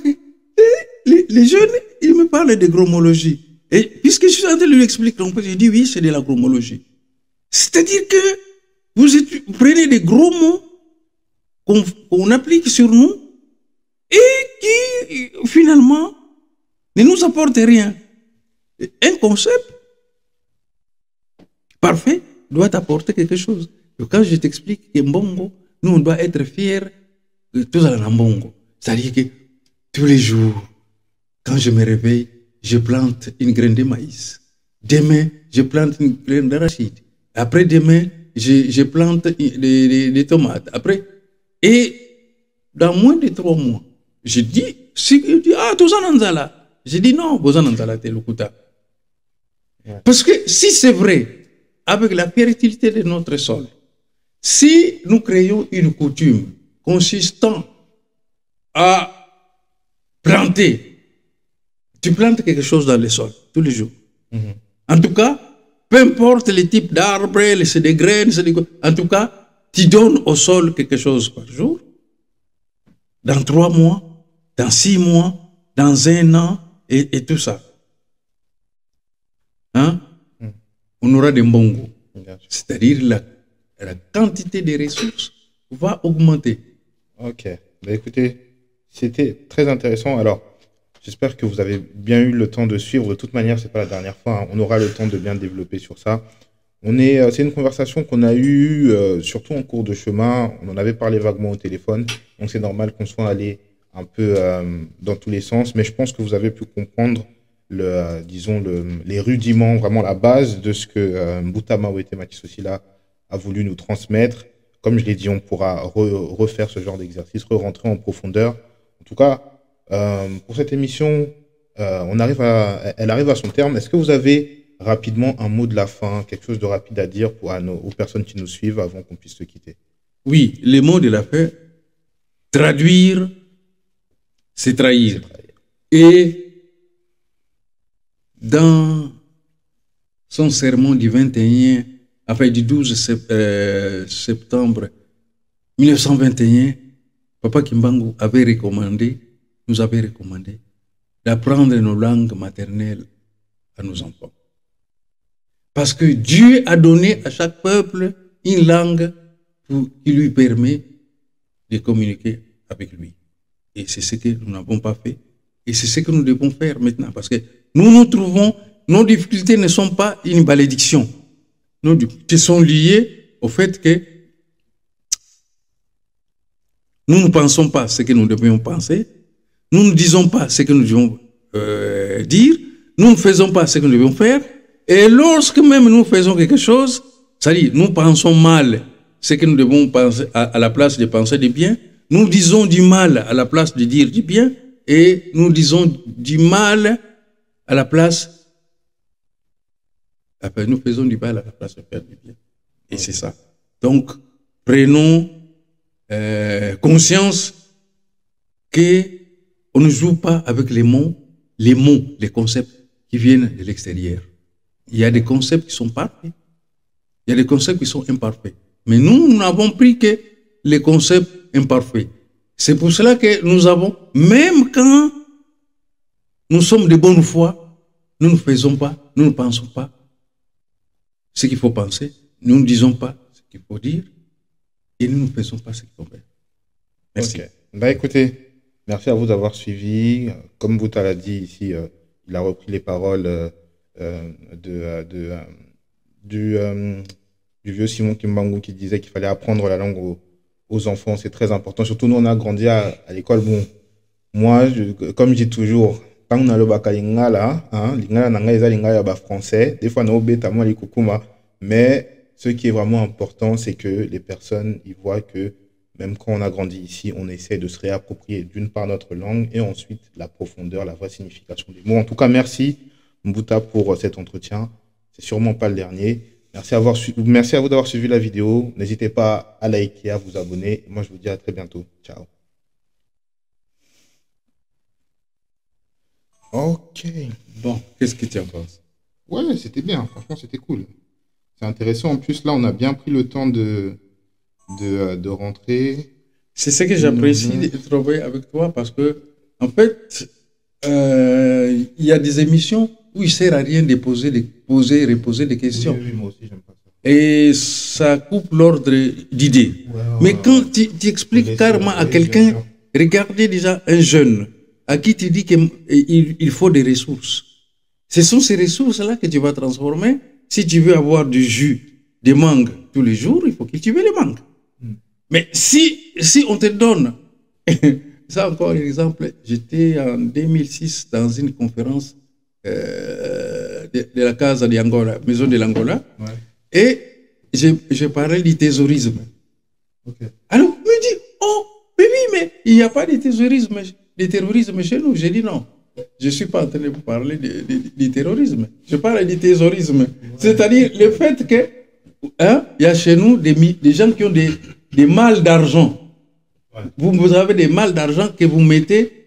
Speaker 1: les jeunes, ils me parlent de gromologie. Et puisque je suis en train de lui expliquer, je dis oui, c'est de la gromologie. C'est-à-dire que vous prenez des gros mots qu'on applique sur nous et qui, finalement, ne nous apportent rien. Un concept parfait doit apporter quelque chose. Donc, quand je t'explique que Mbongo, nous, on doit être fiers de tout ça dans Mbongo. C'est-à-dire que tous les jours, quand je me réveille, je plante une graine de maïs. Demain, je plante une graine d'arachide. Après demain, je plante des tomates. Après, et dans moins de 3 mois, je dis, ah, tout ça nanzala. Je dis non, vous en avez le kuta. Parce que si c'est vrai, avec la fertilité de notre sol, si nous créons une coutume consistant à planter, tu plantes quelque chose dans le sol tous les jours. En tout cas, peu importe les types d'arbres, c'est des graines, en tout cas, tu donnes au sol quelque chose par jour. Dans 3 mois, dans 6 mois, dans 1 an, et tout ça. Hein? On aura des mbongo. C'est-à-dire la quantité de ressources va augmenter.
Speaker 2: Ok. Bah, écoutez, c'était très intéressant. Alors, j'espère que vous avez bien eu le temps de suivre. De toute manière, ce n'est pas la dernière fois. Hein. On aura le temps de bien développer sur ça. C'est une conversation qu'on a eue, surtout en cours de chemin. On en avait parlé vaguement au téléphone. Donc, c'est normal qu'on soit allé un peu dans tous les sens. Mais je pense que vous avez pu comprendre les rudiments, vraiment la base de ce que Mbuta Mawete Matisosila a voulu nous transmettre. Comme je l'ai dit, on pourra refaire ce genre d'exercice, re-rentrer en profondeur. En tout cas, pour cette émission, elle arrive à son terme. Est-ce que vous avez rapidement un mot de la fin, quelque chose de rapide à dire aux personnes qui nous suivent avant qu'on puisse se quitter?
Speaker 1: Oui, le mot de la fin, traduire, c'est trahir. Et dans son sermon du 12 septembre 1921, Papa Kimbangu nous avait recommandé d'apprendre nos langues maternelles à nos enfants. Parce que Dieu a donné à chaque peuple une langue qui lui permet de communiquer avec lui. Et c'est ce que nous n'avons pas fait. Et c'est ce que nous devons faire maintenant. Parce que nous trouvons, nos difficultés ne sont pas une malédiction. Nos difficultés sont liées au fait que nous ne pensons pas ce que nous devions penser. Nous ne disons pas ce que nous devons dire. Nous ne faisons pas ce que nous devons faire. Et lorsque même nous faisons quelque chose, c'est-à-dire nous pensons mal ce que nous devons penser à la place de penser du bien. Nous disons du mal à la place de dire du bien. Et nous disons du mal à la place. Après, nous faisons du mal à la place de faire du bien. Et c'est ça. Donc, prenons conscience qu'on ne joue pas avec les mots, les concepts qui viennent de l'extérieur. Il y a des concepts qui sont parfaits. Il y a des concepts qui sont imparfaits. Mais nous n'avons pris que les concepts imparfaits. C'est pour cela que nous avons, même quand nous sommes de bonne foi, nous ne faisons pas, nous ne pensons pas ce qu'il faut penser, nous ne disons pas ce qu'il faut dire, et nous ne faisons pas ce qu'il faut faire. Merci.
Speaker 2: Okay. Bah écoutez, merci à vous d'avoir suivi. Comme vous l'a dit ici, il a repris les paroles du vieux Simon Kimbangu qui disait qu'il fallait apprendre la langue aux enfants. C'est très important. Surtout nous, on a grandi à l'école. Bon, moi, comme je dis toujours, tant qu'on a le bac à l'ingala, l'ingala n'a pas l'ingala français. Des fois, on a oublié moi les kukuma. Mais ce qui est vraiment important, c'est que les personnes, ils voient que même quand on a grandi ici, on essaie de se réapproprier d'une part notre langue et ensuite la profondeur, la vraie signification des mots. En tout cas, merci Mbouta pour cet entretien. C'est sûrement pas le dernier. Merci à vous d'avoir suivi la vidéo. N'hésitez pas à liker, à vous abonner. Moi, je vous dis à très bientôt. Ciao. Ok.
Speaker 1: Bon, qu'est-ce que tu en penses?
Speaker 2: Ouais, c'était bien. Franchement, c'était cool. C'est intéressant. En plus, là, on a bien pris le temps de rentrer.
Speaker 1: C'est ce que j'apprécie de travailler avec toi parce que, en fait, il y a des émissions où il ne sert à rien de poser, reposer des questions.
Speaker 2: Oui, moi aussi, j'aime pas ça.
Speaker 1: Et ça coupe l'ordre d'idées. Ouais, mais quand tu expliques carrément à quelqu'un, regardez déjà un jeune à qui tu dis qu'il faut des ressources. Ce sont ces ressources-là que tu vas transformer. Si tu veux avoir du jus, des mangues tous les jours, il faut cultiver les mangues. Mais si on te donne, ça encore un exemple, j'étais en 2006 dans une conférence de la Casa de Angola, Maison de l'Angola, ouais. Et je parlais du thésaurisme. Okay. Alors, on me dit, oh, mais oui, mais il n'y a pas de terrorisme chez nous. J'ai dit non, je ne suis pas en train de vous parler du terrorisme. Je parle du thésaurisme. Ouais. C'est-à-dire le fait que il y a chez nous des gens qui ont des mâles d'argent. Ouais. Vous avez des mâles d'argent que vous mettez